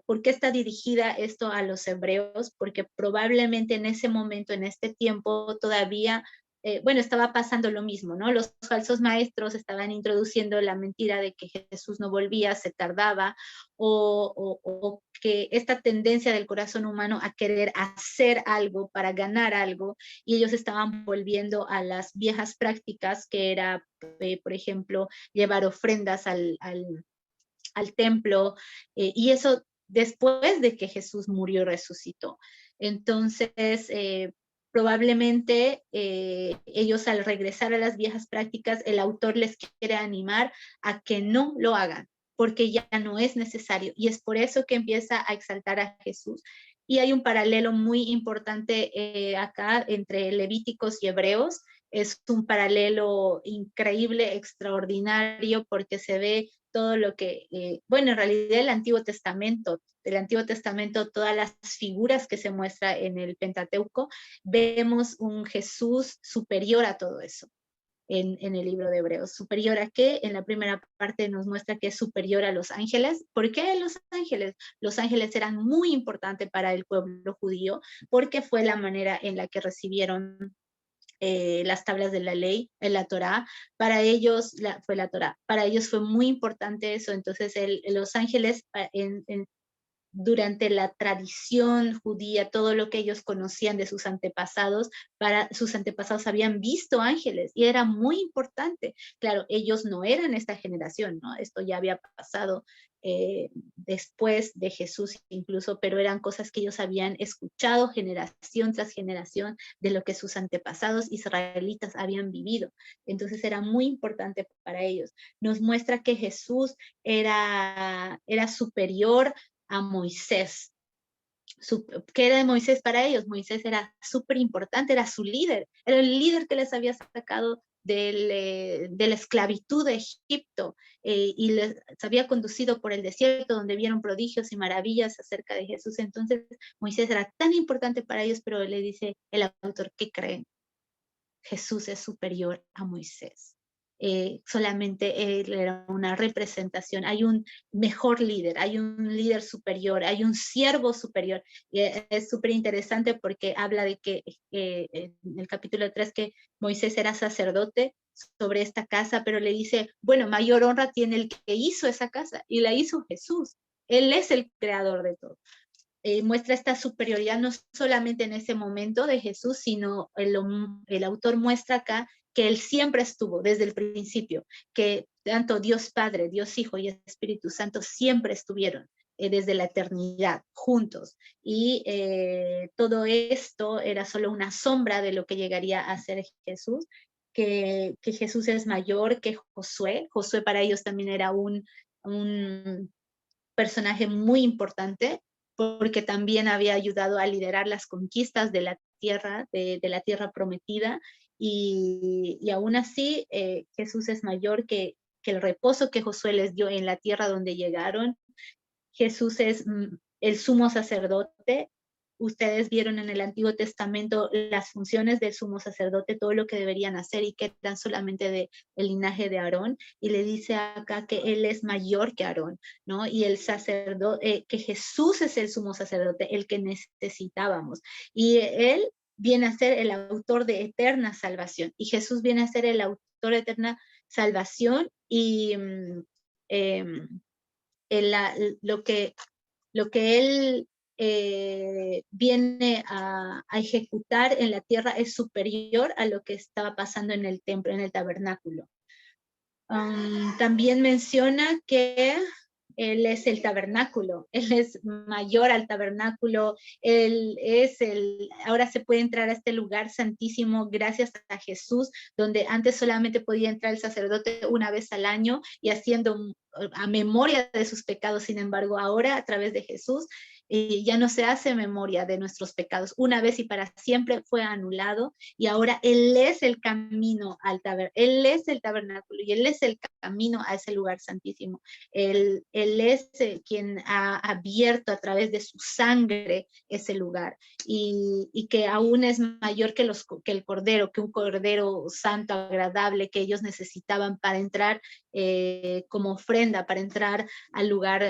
¿Por qué está dirigida esto a los hebreos? Porque probablemente en ese momento, en este tiempo, todavía, estaba pasando lo mismo, ¿no? Los falsos maestros estaban introduciendo la mentira de que Jesús no volvía, se tardaba, o que esta tendencia del corazón humano a querer hacer algo para ganar algo, y ellos estaban volviendo a las viejas prácticas, que era, por ejemplo, llevar ofrendas al templo, y eso después de que Jesús murió y resucitó. Entonces, probablemente ellos al regresar a las viejas prácticas, el autor les quiere animar a que no lo hagan, porque ya no es necesario. Y es por eso que empieza a exaltar a Jesús. Y hay un paralelo muy importante acá entre Levíticos y Hebreos. Es un paralelo increíble, extraordinario, porque se ve todo lo que, bueno, en realidad el Antiguo Testamento, todas las figuras que se muestra en el Pentateuco, vemos un Jesús superior a todo eso. En el libro de Hebreos. ¿Superior a qué? En la primera parte nos muestra que es superior a los ángeles. ¿Por qué los ángeles? Los ángeles eran muy importantes para el pueblo judío porque fue la manera en la que recibieron las tablas de la ley, en la Torá. Para ellos fue la Torá. Para ellos fue muy importante eso. Entonces los ángeles durante la tradición judía, todo lo que ellos conocían de sus antepasados, para sus antepasados habían visto ángeles y era muy importante. Claro, ellos no eran esta generación, ¿no? Esto ya había pasado después de Jesús incluso, pero eran cosas que ellos habían escuchado generación tras generación de lo que sus antepasados israelitas habían vivido. Entonces era muy importante para ellos. Nos muestra que Jesús era superior a Moisés. ¿Qué era de Moisés para ellos? Moisés era súper importante, era su líder, era el líder que les había sacado de la esclavitud de Egipto y les había conducido por el desierto donde vieron prodigios y maravillas acerca de Jesús. Entonces Moisés era tan importante para ellos, pero le dice el autor, ¿qué creen? Jesús es superior a Moisés. Solamente él era una representación. Hay un mejor líder, hay un líder superior, hay un siervo superior. Y es súper interesante porque habla de que en el capítulo 3 que Moisés era sacerdote sobre esta casa, pero le dice, bueno, mayor honra tiene el que hizo esa casa y la hizo Jesús. Él es el creador de todo. Muestra esta superioridad no solamente en ese momento de Jesús, sino el autor muestra acá que él siempre estuvo desde el principio, que tanto Dios Padre, Dios Hijo y Espíritu Santo siempre estuvieron desde la eternidad juntos. Y todo esto era solo una sombra de lo que llegaría a ser Jesús, que Jesús es mayor que Josué. Josué para ellos también era un personaje muy importante, porque también había ayudado a liderar las conquistas de la tierra, de la tierra prometida, y aún así Jesús es mayor que el reposo que Josué les dio en la tierra donde llegaron. Jesús es el sumo sacerdote. Ustedes vieron en el Antiguo Testamento las funciones del sumo sacerdote, todo lo que deberían hacer y que eran solamente del linaje de Aarón, y le dice acá que él es mayor que Aarón, ¿no? Y el sacerdote, que Jesús es el sumo sacerdote, el que necesitábamos, y él viene a ser el autor de eterna salvación, y Jesús viene a ser el autor de eterna salvación, y lo que él viene a ejecutar en la tierra es superior a lo que estaba pasando en el templo, en el tabernáculo. También menciona que él es el tabernáculo, él es mayor al tabernáculo, ahora se puede entrar a este lugar santísimo gracias a Jesús, donde antes solamente podía entrar el sacerdote una vez al año y haciendo a memoria de sus pecados. Sin embargo, ahora a través de Jesús ya no se hace memoria de nuestros pecados. Una vez y para siempre fue anulado, y ahora Él es el camino al tabernáculo, Él es el tabernáculo y Él es el camino a ese lugar santísimo. Él es quien ha abierto a través de su sangre ese lugar, y que aún es mayor que el cordero, que un cordero santo, agradable, que ellos necesitaban para entrar como ofrenda, para entrar al lugar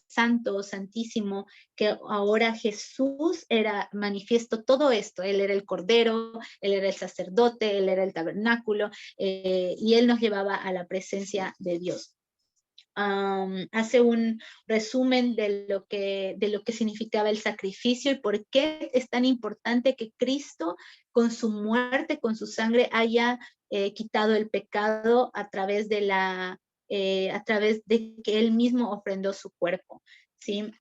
santo, santísimo, que ahora Jesús era manifiesto todo esto. Él era el cordero, él era el sacerdote, él era el tabernáculo, y él nos llevaba a la presencia de Dios. Hace un resumen de lo que significaba el sacrificio y por qué es tan importante que Cristo con su muerte, con su sangre, haya quitado el pecado a través de que Él mismo ofrendó su cuerpo, ¿sí?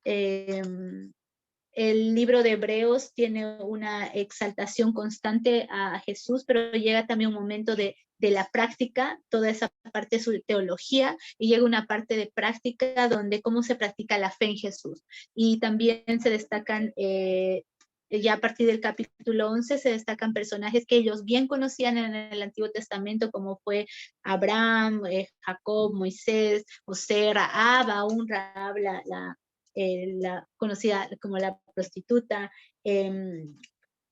el libro de Hebreos tiene una exaltación constante a Jesús, pero llega también un momento de la práctica, toda esa parte de su teología, y llega una parte de práctica donde cómo se practica la fe en Jesús. Y también se destacan, ya a partir del capítulo 11, se destacan personajes que ellos bien conocían en el Antiguo Testamento, como fue Abraham, Jacob, Moisés, José, Rahab, aún Rahab, la conocida como la prostituta,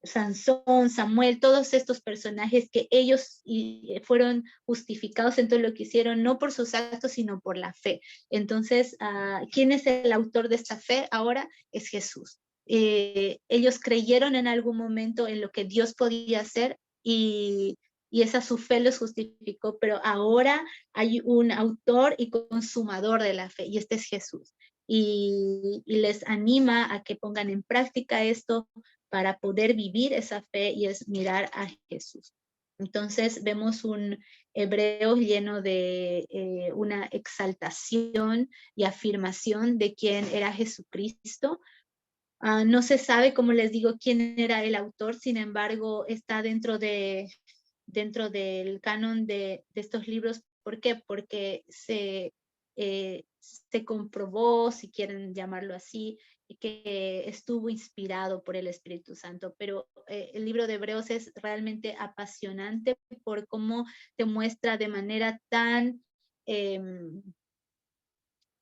Sansón, Samuel, todos estos personajes que ellos fueron justificados en todo lo que hicieron, no por sus actos, sino por la fe. Entonces, ¿quién es el autor de esta fe ahora? Es Jesús. Ellos creyeron en algún momento en lo que Dios podía hacer y esa su fe los justificó, pero ahora hay un autor y consumador de la fe, y este es Jesús. Y les anima a que pongan en práctica esto para poder vivir esa fe, y es mirar a Jesús. Entonces vemos un Hebreo lleno de una exaltación y afirmación de quién era Jesucristo. No se sabe, como les digo, quién era el autor, sin embargo, está dentro del canon de estos libros. ¿Por qué? Porque se comprobó, si quieren llamarlo así, que estuvo inspirado por el Espíritu Santo. Pero el libro de Hebreos es realmente apasionante por cómo te muestra de manera tan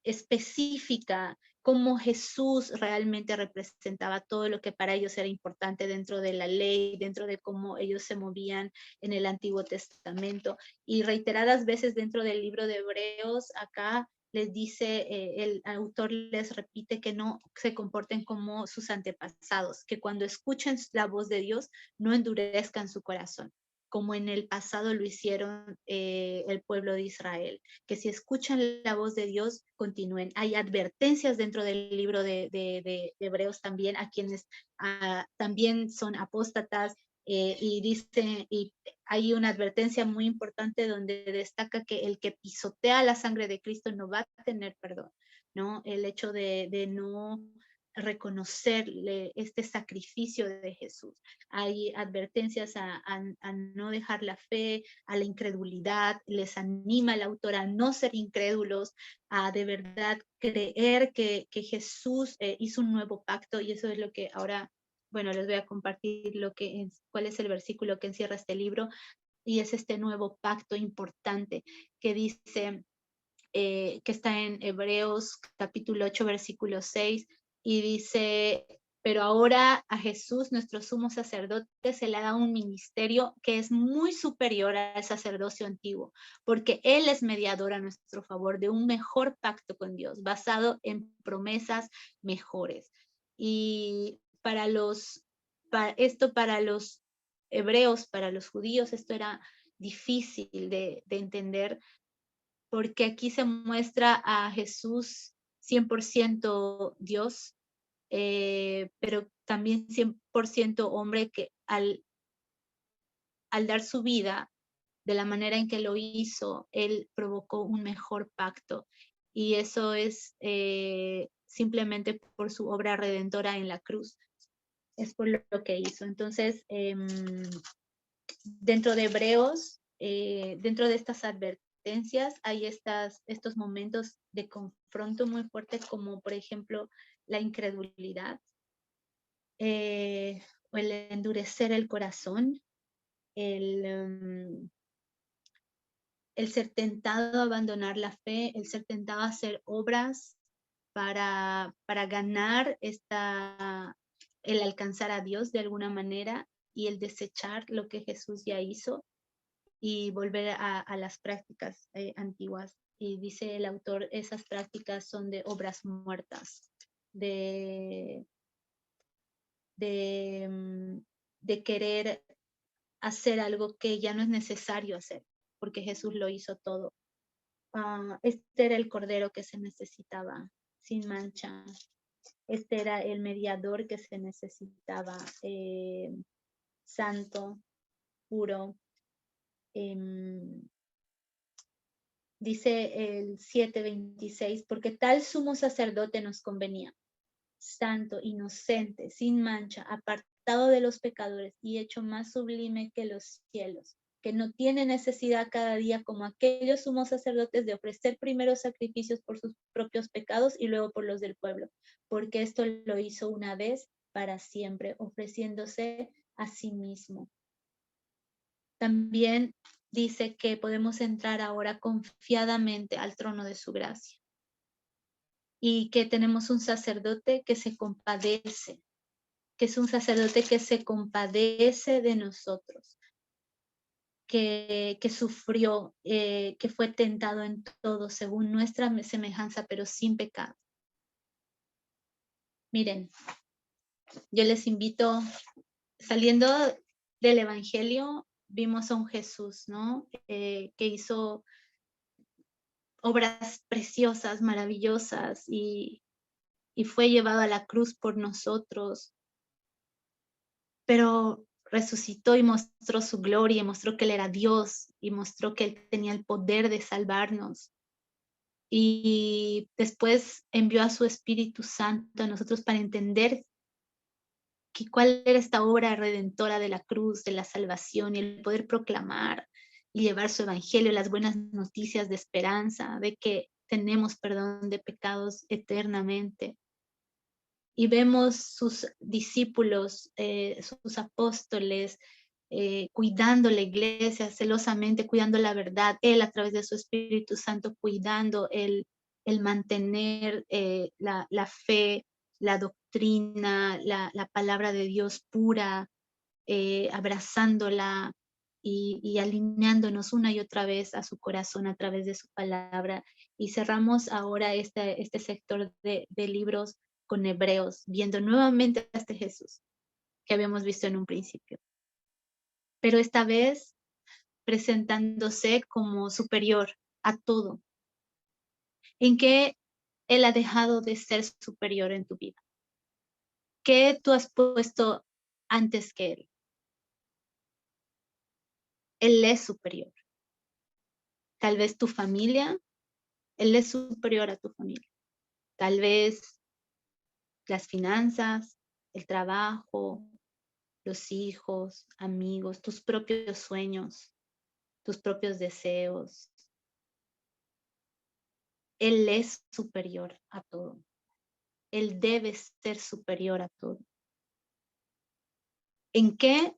específica cómo Jesús realmente representaba todo lo que para ellos era importante dentro de la ley, dentro de cómo ellos se movían en el Antiguo Testamento. Y reiteradas veces dentro del libro de Hebreos, acá les dice, el autor les repite que no se comporten como sus antepasados, que cuando escuchen la voz de Dios no endurezcan su corazón, como en el pasado lo hicieron el pueblo de Israel, que si escuchan la voz de Dios, continúen. Hay advertencias dentro del libro de Hebreos también a quienes también son apóstatas, y hay una advertencia muy importante donde destaca que el que pisotea la sangre de Cristo no va a tener perdón, ¿no? El hecho de no reconocer este sacrificio de Jesús. Hay advertencias a no dejar la fe, a la incredulidad. Les anima el autor a no ser incrédulos, a de verdad creer que Jesús hizo un nuevo pacto, y eso es lo que ahora, bueno, les voy a compartir cuál es el versículo que encierra este libro, y es este nuevo pacto importante que dice, que está en Hebreos capítulo 8, versículo 6, y dice: pero ahora a Jesús, nuestro sumo sacerdote, se le da un ministerio que es muy superior al sacerdocio antiguo, porque Él es mediador a nuestro favor de un mejor pacto con Dios, basado en promesas mejores. Y para los hebreos, para los judíos, esto era difícil de entender, porque aquí se muestra a Jesús 100% Dios, pero también 100% hombre, que al dar su vida de la manera en que lo hizo, Él provocó un mejor pacto. Y eso es simplemente por su obra redentora en la cruz. Es por lo que hizo. Entonces, dentro de Hebreos, dentro de estas advertencias, hay estos momentos de confronto muy fuertes, como por ejemplo la incredulidad, o el endurecer el corazón, el ser tentado a abandonar la fe, el ser tentado a hacer obras para ganar el alcanzar a Dios de alguna manera, y el desechar lo que Jesús ya hizo y volver a las prácticas antiguas. Y dice el autor, esas prácticas son de obras muertas, de querer hacer algo que ya no es necesario hacer, porque Jesús lo hizo todo. Este era el cordero que se necesitaba, sin mancha. Este era el mediador que se necesitaba, santo, puro. Dice el 7:26, porque tal sumo sacerdote nos convenía, santo, inocente, sin mancha, apartado de los pecadores y hecho más sublime que los cielos, que no tiene necesidad cada día como aquellos sumos sacerdotes de ofrecer primero sacrificios por sus propios pecados y luego por los del pueblo, porque esto lo hizo una vez para siempre, ofreciéndose a sí mismo. También dice que podemos entrar ahora confiadamente al trono de su gracia y que tenemos un sacerdote que se compadece, que es un sacerdote que se compadece de nosotros, que sufrió, que fue tentado en todo según nuestra semejanza, pero sin pecado. Miren, yo les invito, saliendo del Evangelio, vimos a un Jesús, ¿no? Que hizo obras preciosas, maravillosas, y fue llevado a la cruz por nosotros, pero resucitó y mostró su gloria, y mostró que Él era Dios, y mostró que Él tenía el poder de salvarnos. Y después envió a su Espíritu Santo a nosotros para entender cuál era esta obra redentora de la cruz, de la salvación, y el poder proclamar y llevar su evangelio, las buenas noticias de esperanza, de que tenemos perdón de pecados eternamente. Y vemos sus discípulos, sus apóstoles, cuidando la iglesia celosamente, cuidando la verdad, Él a través de su Espíritu Santo, cuidando el mantener la fe, la doctrina, la palabra de Dios pura, abrazándola y alineándonos una y otra vez a su corazón a través de su palabra. Y cerramos ahora este sector de libros con Hebreos, viendo nuevamente a este Jesús que habíamos visto en un principio, pero esta vez presentándose como superior a todo. ¿En qué Él ha dejado de ser superior en tu vida? ¿Qué tú has puesto antes que Él? Él es superior. Tal vez tu familia, Él es superior a tu familia. Tal vez las finanzas, el trabajo, los hijos, amigos, tus propios sueños, tus propios deseos. Él es superior a todo. Él debe ser superior a todo. ¿En qué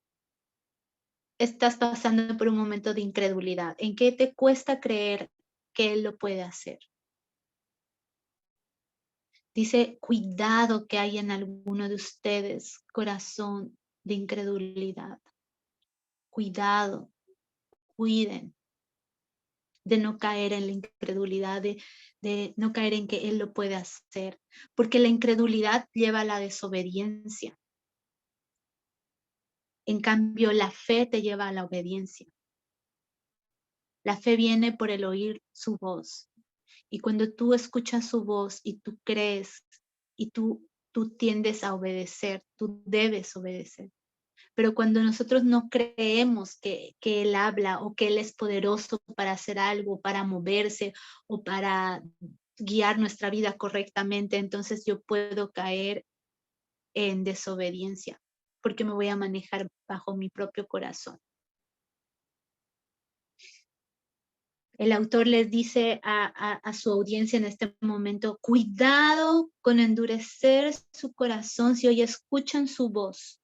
estás pasando por un momento de incredulidad? ¿En qué te cuesta creer que Él lo puede hacer? Dice, cuidado que hay en alguno de ustedes corazón de incredulidad. Cuidado, cuiden de no caer en la incredulidad, de no caer en que Él lo puede hacer, porque la incredulidad lleva a la desobediencia. En cambio, la fe te lleva a la obediencia. La fe viene por el oír su voz. Y cuando tú escuchas su voz y tú crees y tú tiendes a obedecer, tú debes obedecer. Pero cuando nosotros no creemos que Él habla o que Él es poderoso para hacer algo, para moverse o para guiar nuestra vida correctamente, entonces yo puedo caer en desobediencia porque me voy a manejar bajo mi propio corazón. El autor les dice a su audiencia en este momento, cuidado con endurecer su corazón si hoy escuchan su voz.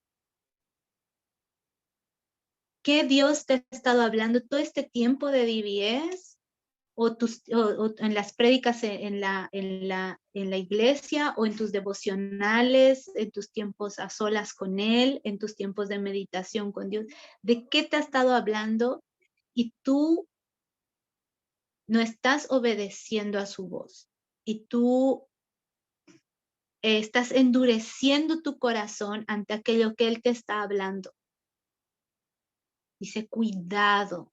¿Qué Dios te ha estado hablando todo este tiempo de DBS? O en las prédicas en la iglesia, o en tus devocionales, en tus tiempos a solas con Él, en tus tiempos de meditación con Dios. ¿De qué te ha estado hablando? Y tú no estás obedeciendo a su voz. Y tú estás endureciendo tu corazón ante aquello que Él te está hablando. Dice, cuidado,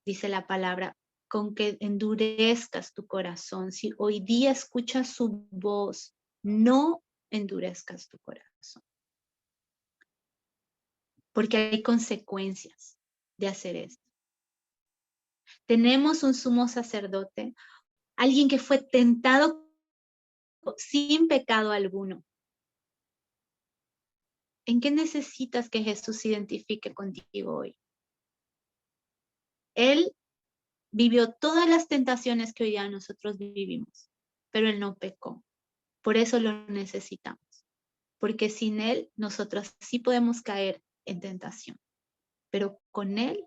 dice la palabra, con que endurezcas tu corazón. Si hoy día escuchas su voz, no endurezcas tu corazón. Porque hay consecuencias de hacer esto. Tenemos un sumo sacerdote, alguien que fue tentado sin pecado alguno. ¿En qué necesitas que Jesús se identifique contigo hoy? Él vivió todas las tentaciones que hoy día nosotros vivimos, pero Él no pecó. Por eso lo necesitamos. Porque sin Él nosotros sí podemos caer en tentación. Pero con Él,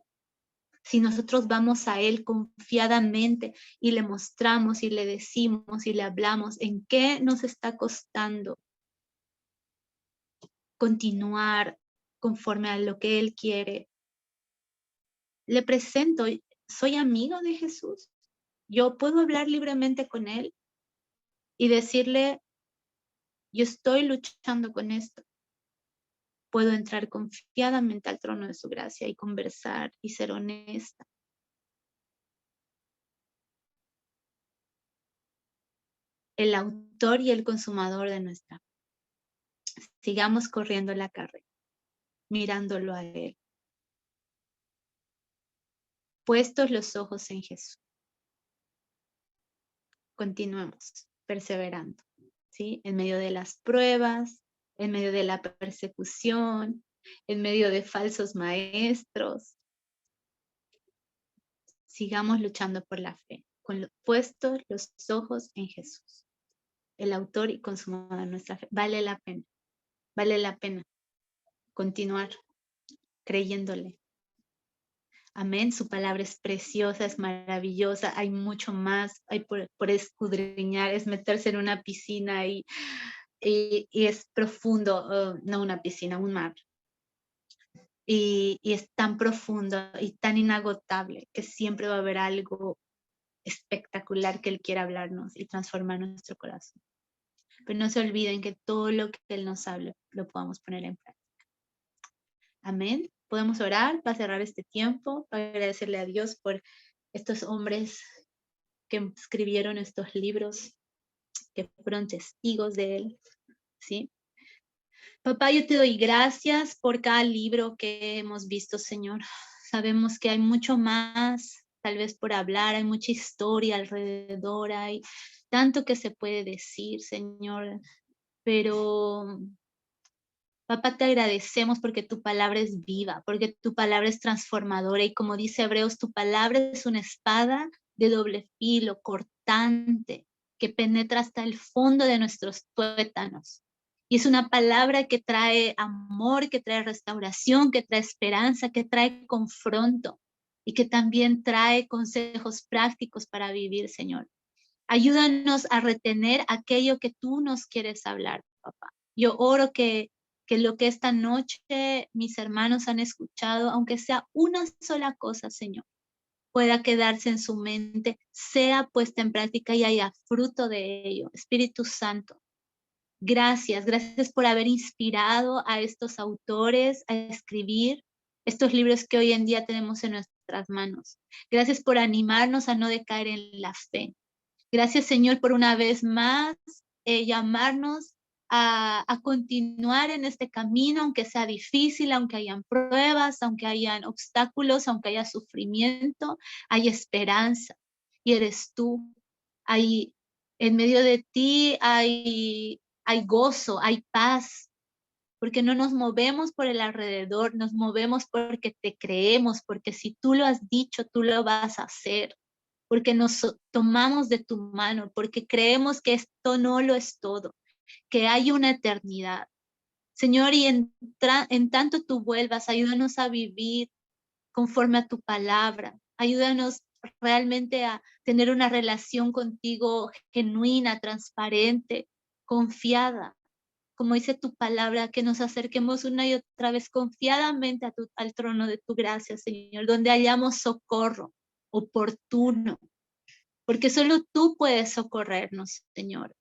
si nosotros vamos a Él confiadamente y le mostramos y le decimos y le hablamos en qué nos está costando continuar conforme a lo que Él quiere, le presento, soy amigo de Jesús. Yo puedo hablar libremente con Él y decirle, yo estoy luchando con esto. Puedo entrar confiadamente al trono de su gracia y conversar y ser honesta. El autor y el consumador de nuestra fe. Sigamos corriendo la carrera, mirándolo a Él. Puestos los ojos en Jesús. Continuemos perseverando, ¿sí? En medio de las pruebas, en medio de la persecución, en medio de falsos maestros. Sigamos luchando por la fe, puestos los ojos en Jesús, el autor y consumador de nuestra fe. Vale la pena continuar creyéndole. Amén, su palabra es preciosa, es maravillosa, hay mucho más, hay por escudriñar, es meterse en una piscina y es profundo, no una piscina, un mar. Y es tan profundo y tan inagotable que siempre va a haber algo espectacular que Él quiera hablarnos y transformar nuestro corazón. Pero no se olviden que todo lo que Él nos hable lo podamos poner en práctica. Amén. Podemos orar para cerrar este tiempo, para agradecerle a Dios por estos hombres que escribieron estos libros, que fueron testigos de Él, ¿sí? Papá, yo te doy gracias por cada libro que hemos visto, Señor. Sabemos que hay mucho más, tal vez por hablar, hay mucha historia alrededor, hay tanto que se puede decir, Señor, pero papá, te agradecemos porque tu palabra es viva, porque tu palabra es transformadora y como dice Hebreos, tu palabra es una espada de doble filo, cortante, que penetra hasta el fondo de nuestros tuétanos. Y es una palabra que trae amor, que trae restauración, que trae esperanza, que trae confronto y que también trae consejos prácticos para vivir, Señor. Ayúdanos a retener aquello que tú nos quieres hablar, papá. Yo oro que lo que esta noche mis hermanos han escuchado, aunque sea una sola cosa, Señor, pueda quedarse en su mente, sea puesta en práctica y haya fruto de ello. Espíritu Santo, gracias por haber inspirado a estos autores a escribir estos libros que hoy en día tenemos en nuestras manos. Gracias por animarnos a no decaer en la fe. Gracias, Señor, por una vez más llamarnos a continuar en este camino, aunque sea difícil, aunque hayan pruebas, aunque hayan obstáculos, aunque haya sufrimiento, hay esperanza y eres tú. Hay, en medio de ti hay gozo, hay paz, porque no nos movemos por el alrededor, nos movemos porque te creemos, porque si tú lo has dicho, tú lo vas a hacer. Porque nos tomamos de tu mano, porque creemos que esto no lo es todo, que hay una eternidad. Señor, y en tanto tú vuelvas, ayúdanos a vivir conforme a tu palabra. Ayúdanos realmente a tener una relación contigo genuina, transparente, confiada. Como dice tu palabra, que nos acerquemos una y otra vez confiadamente al trono de tu gracia, Señor, donde hallamos socorro oportuno, porque solo tú puedes socorrernos, Señor.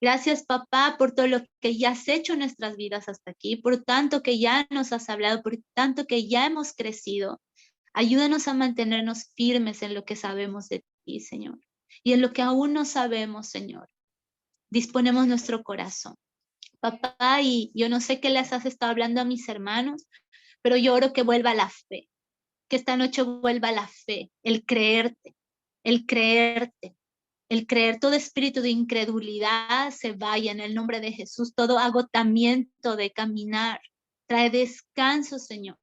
Gracias, papá, por todo lo que ya has hecho en nuestras vidas hasta aquí, por tanto que ya nos has hablado, por tanto que ya hemos crecido. Ayúdanos a mantenernos firmes en lo que sabemos de ti, Señor, y en lo que aún no sabemos, Señor. Disponemos nuestro corazón. Papá, y yo no sé qué les has estado hablando a mis hermanos, pero yo oro que vuelva la fe, que esta noche vuelva la fe, el creerte, el creer, todo espíritu de incredulidad se vaya en el nombre de Jesús, todo agotamiento de caminar. Trae descanso, Señor.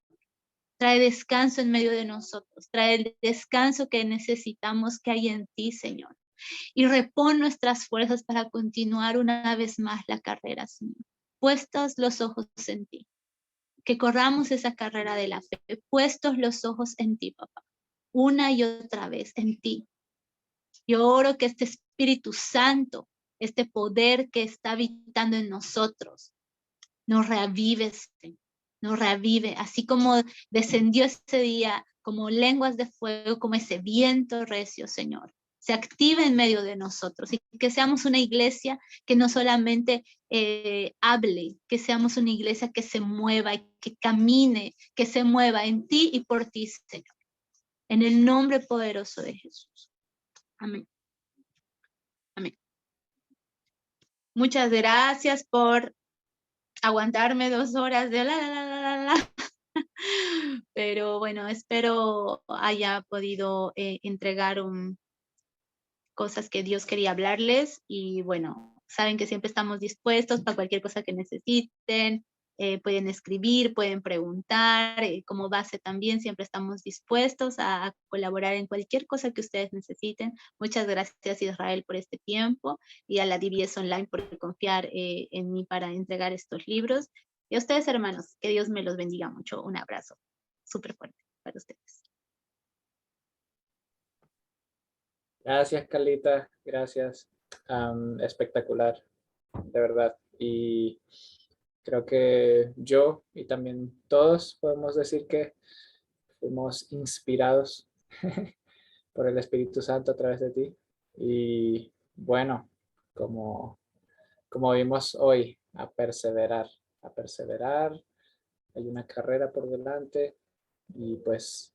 Trae descanso en medio de nosotros. Trae el descanso que necesitamos que hay en ti, Señor. Y repon nuestras fuerzas para continuar una vez más la carrera, Señor. Puestos los ojos en ti. Que corramos esa carrera de la fe. Puestos los ojos en ti, papá. Una y otra vez en ti. Yo oro que este Espíritu Santo, este poder que está habitando en nosotros, nos reavive, Señor. Nos reavive, así como descendió ese día como lenguas de fuego, como ese viento recio, Señor. Se active en medio de nosotros y que seamos una iglesia que no solamente hable, que seamos una iglesia que se mueva y que camine, que se mueva en ti y por ti, Señor. En el nombre poderoso de Jesús. Amén. Amén. Muchas gracias por aguantarme 2 horas de la. Pero bueno, espero haya podido entregar cosas que Dios quería hablarles y bueno, saben que siempre estamos dispuestos para cualquier cosa que necesiten, pueden escribir, pueden preguntar, como base también siempre estamos dispuestos a colaborar en cualquier cosa que ustedes necesiten. Muchas gracias Israel por este tiempo y a la DBS Online por confiar en mí para entregar estos libros. Y a ustedes hermanos, que Dios me los bendiga mucho. Un abrazo súper fuerte para ustedes. Gracias, Carlita. Gracias. Espectacular, de verdad. Y creo que yo y también todos podemos decir que fuimos inspirados por el Espíritu Santo a través de ti. Y bueno, como vimos hoy, a perseverar, a perseverar. Hay una carrera por delante y pues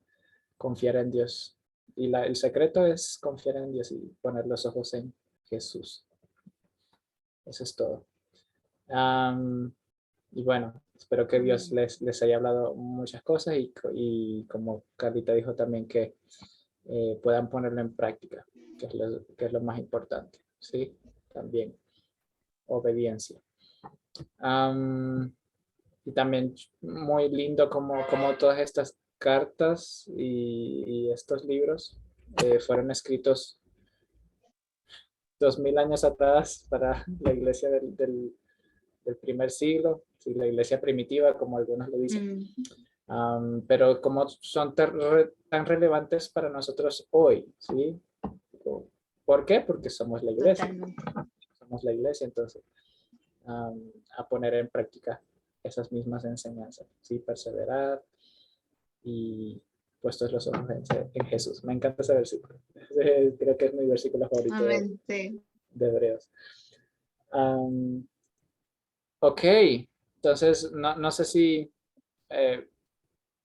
confiar en Dios. Y el secreto es confiar en Dios y poner los ojos en Jesús. Eso es todo. Y bueno, espero que Dios les haya hablado muchas cosas y como Carlita dijo también que puedan ponerlo en práctica, que es lo más importante. ¿Sí? También obediencia. Y también muy lindo como todas estas cartas y estos libros fueron escritos 2000 años atrás para la iglesia del primer siglo, ¿sí? La iglesia primitiva, como algunos lo dicen. Pero como son tan relevantes para nosotros hoy, ¿sí? ¿Por qué? Porque somos la iglesia. Totalmente. Somos la iglesia, entonces, a poner en práctica esas mismas enseñanzas, ¿sí? Perseverar y puestos los ojos en Jesús. Me encanta ese versículo. Creo que es mi versículo favorito Amén, sí. de Hebreos. Ok, entonces no sé si,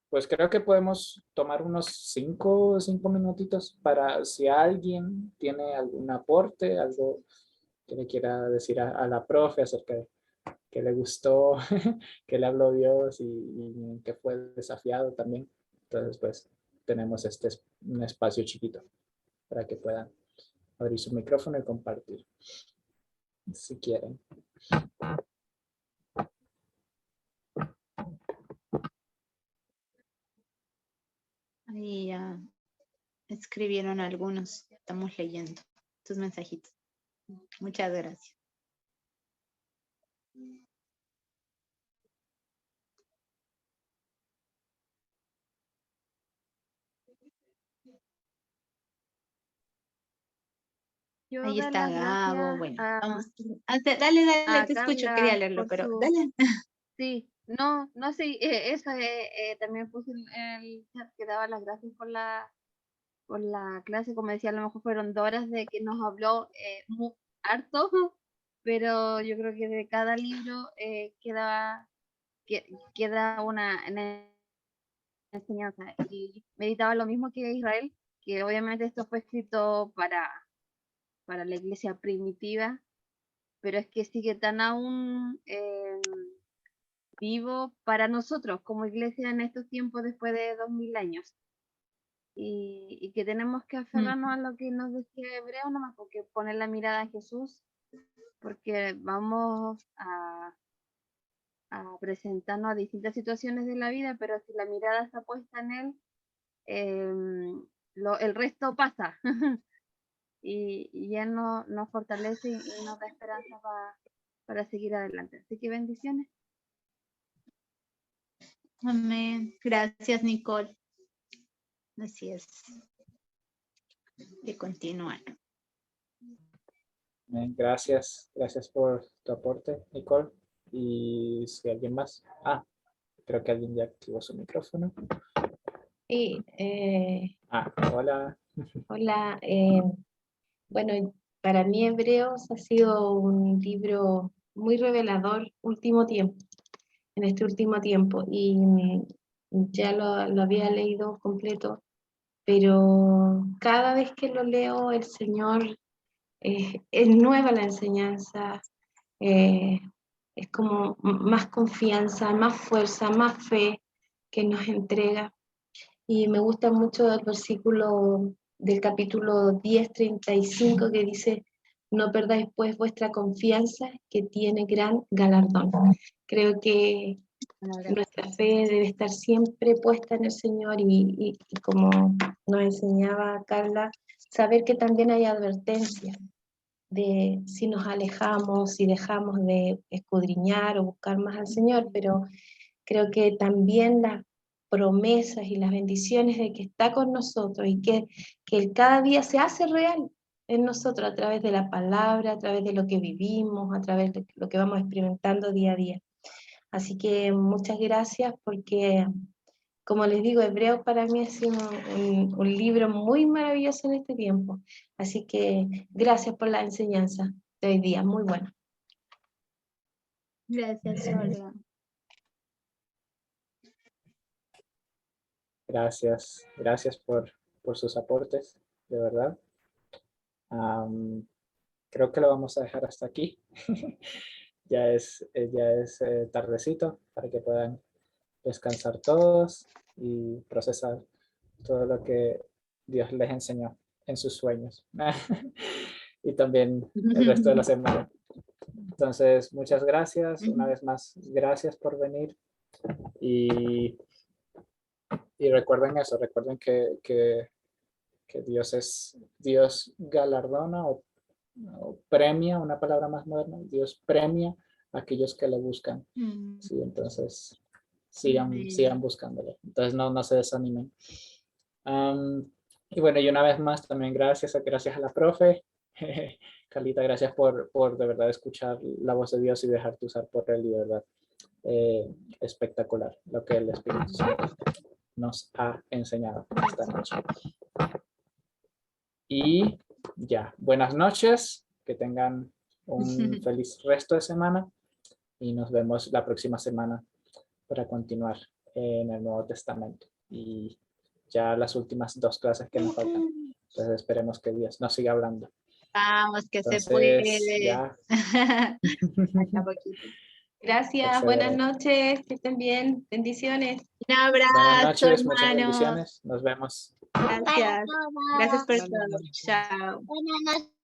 pues creo que podemos tomar unos 5 minutitos para si alguien tiene algún aporte, algo que le quiera decir a la profe acerca de que le gustó, que le habló Dios y que fue desafiado también. Entonces, pues tenemos un espacio chiquito para que puedan abrir su micrófono y compartir, si quieren. Ahí ya escribieron algunos, estamos leyendo tus mensajitos. Muchas gracias. Yo Ahí dar está las Gabo, gracias bueno, a, vamos. Dale, a te escucho, quería Carla leerlo, por pero su... dale. Sí, no, sí, eso también puse en el chat que daba las gracias por la clase, como decía, a lo mejor fueron 2 horas de que nos habló muy harto, pero yo creo que de cada libro queda una enseñanza. Y meditaba lo mismo que Israel, que obviamente esto fue escrito para la iglesia primitiva, pero es que sigue tan aún vivo para nosotros como iglesia en estos tiempos después de 2000 años. y que tenemos que aferrarnos a lo que nos decía Hebreo nomás, porque poner la mirada en Jesús, porque vamos a presentarnos a distintas situaciones de la vida, pero si la mirada está puesta en Él, el resto pasa. y Él nos fortalece y nos da esperanza para seguir adelante. Así que bendiciones. Amén. Gracias, Nicole. Así es. De continuar. Bien, gracias por tu aporte, Nicole. Y si alguien más, creo que alguien ya activó su micrófono. Sí, Hola. hola. Bueno, para mí Hebreos ha sido un libro muy revelador en este último tiempo, y ya lo había leído completo, pero cada vez que lo leo el Señor es nueva la enseñanza, es como más confianza, más fuerza, más fe que nos entrega. Y me gusta mucho el versículo del capítulo 10:35 que dice: no perdáis pues vuestra confianza, que tiene gran galardón. Creo que nuestra fe debe estar siempre puesta en el Señor, y como nos enseñaba Carla, saber que también hay advertencia de si nos alejamos, si dejamos de escudriñar o buscar más al Señor, pero creo que también las promesas y las bendiciones de que está con nosotros, y que Él cada día se hace real en nosotros a través de la palabra, a través de lo que vivimos, a través de lo que vamos experimentando día a día. Así que muchas gracias, porque, como les digo, Hebreos para mí ha sido un libro muy maravilloso en este tiempo. Así que gracias por la enseñanza de hoy día, muy buena. Gracias, Olga. Gracias por sus aportes, de verdad. Creo que lo vamos a dejar hasta aquí. ya es tardecito, para que puedan descansar todos y procesar todo lo que Dios les enseñó en sus sueños. Y también el resto de la semana. Entonces, muchas gracias. Una vez más, gracias por venir. Y recuerden eso, recuerden que Dios galardona o premia, una palabra más moderna, Dios premia a aquellos que le buscan. Sí, entonces sigan buscándole. Entonces no se desanimen. Y bueno, y una vez más también gracias a la profe. Carlita, gracias por de verdad escuchar la voz de Dios y dejarte usar por él, y de verdad espectacular lo que el Espíritu Santo nos ha enseñado esta noche. Y ya, buenas noches, que tengan un feliz resto de semana y nos vemos la próxima semana para continuar en el Nuevo Testamento y ya las últimas 2 clases que nos faltan. Entonces esperemos que Dios nos siga hablando. Vamos, que Entonces, se puede. Ya. Gracias, buenas noches, que estén bien, bendiciones. Un abrazo, buenas noches, muchas hermanos. bendiciones, nos vemos. Gracias por todo. Chao. Buenas noches.